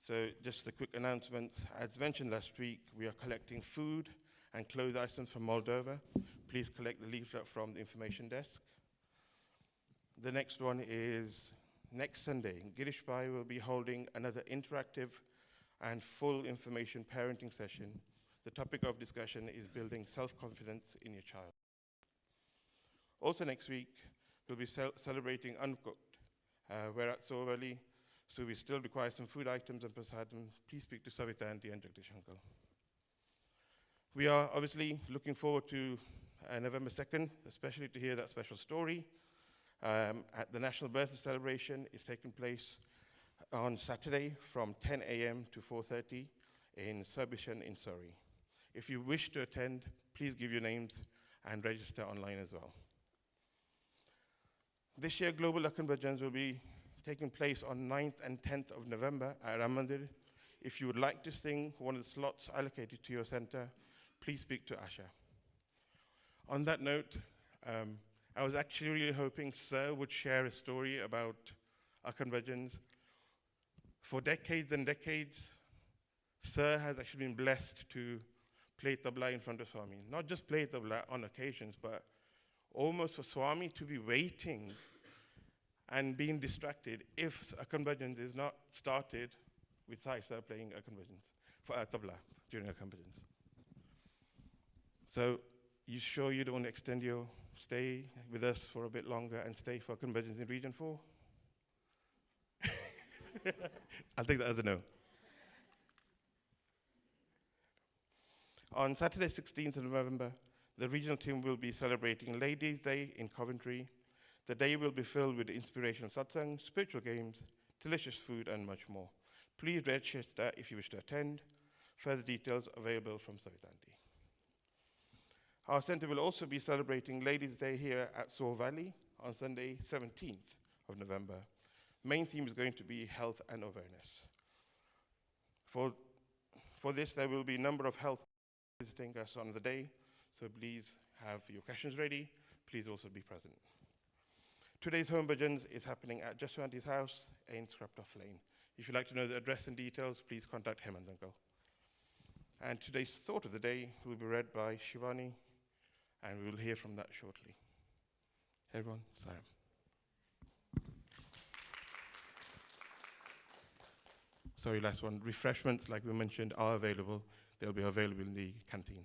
So just a quick announcement. As mentioned last week, we are collecting food and clothes items from Moldova. Please collect the leaflet from the information desk. The next one is next Sunday. Girish Bhai will be holding another interactive and full information parenting session. The topic of discussion is building self-confidence in your child. Also next week, we'll be celebrating Uncooked. We're at so early, so we still require some food items and prasadam. Please speak to Savita Aunty and Jagdish Uncle. We are obviously looking forward to November 2nd, especially to hear that special story. At the National Birthday Celebration is taking place on Saturday from 10 a.m. to 4:30 in Surbishan in Surrey. If you wish to attend, please give your names and register online as well. This year, Global Lakhan Bhajans will be taking place on 9th and 10th of November at Ram Mandir. If you would like to sing one of the slots allocated to your center, please speak to Asha. On that note, I was actually really hoping Sir would share a story about Lakhan Bhajans. For decades and decades, Sir has actually been blessed to play tabla in front of Swami. Not just play tabla on occasions, but almost for Swami to be waiting and being distracted if a convergence is not started with Sai Sir playing a convergence for a tabla during a convergence. So you sure you don't want to extend your stay with us for a bit longer and stay for convergence in Region 4? I'll take that as a no. On Saturday, 16th of November, the regional team will be celebrating Ladies' Day in Coventry. The day will be filled with inspirational satsang, spiritual games, delicious food, and much more. Please register if you wish to attend. Further details available from Savitanti. Our centre will also be celebrating Ladies' Day here at Soar Valley on Sunday, 17th of November. Main theme is going to be health and awareness. For this, there will be a number of health visiting us on the day, so please have your questions ready. Please also be present. Today's home bhajans is happening at Jaswanti's house in Scraptoff Lane. If you'd like to know the address and details, please contact him and uncle. And today's thought of the day will be read by Shivani, and we will hear from that shortly. Everyone, Saram. Sorry, last one. Refreshments, like we mentioned, are available. They'll be available in the canteen.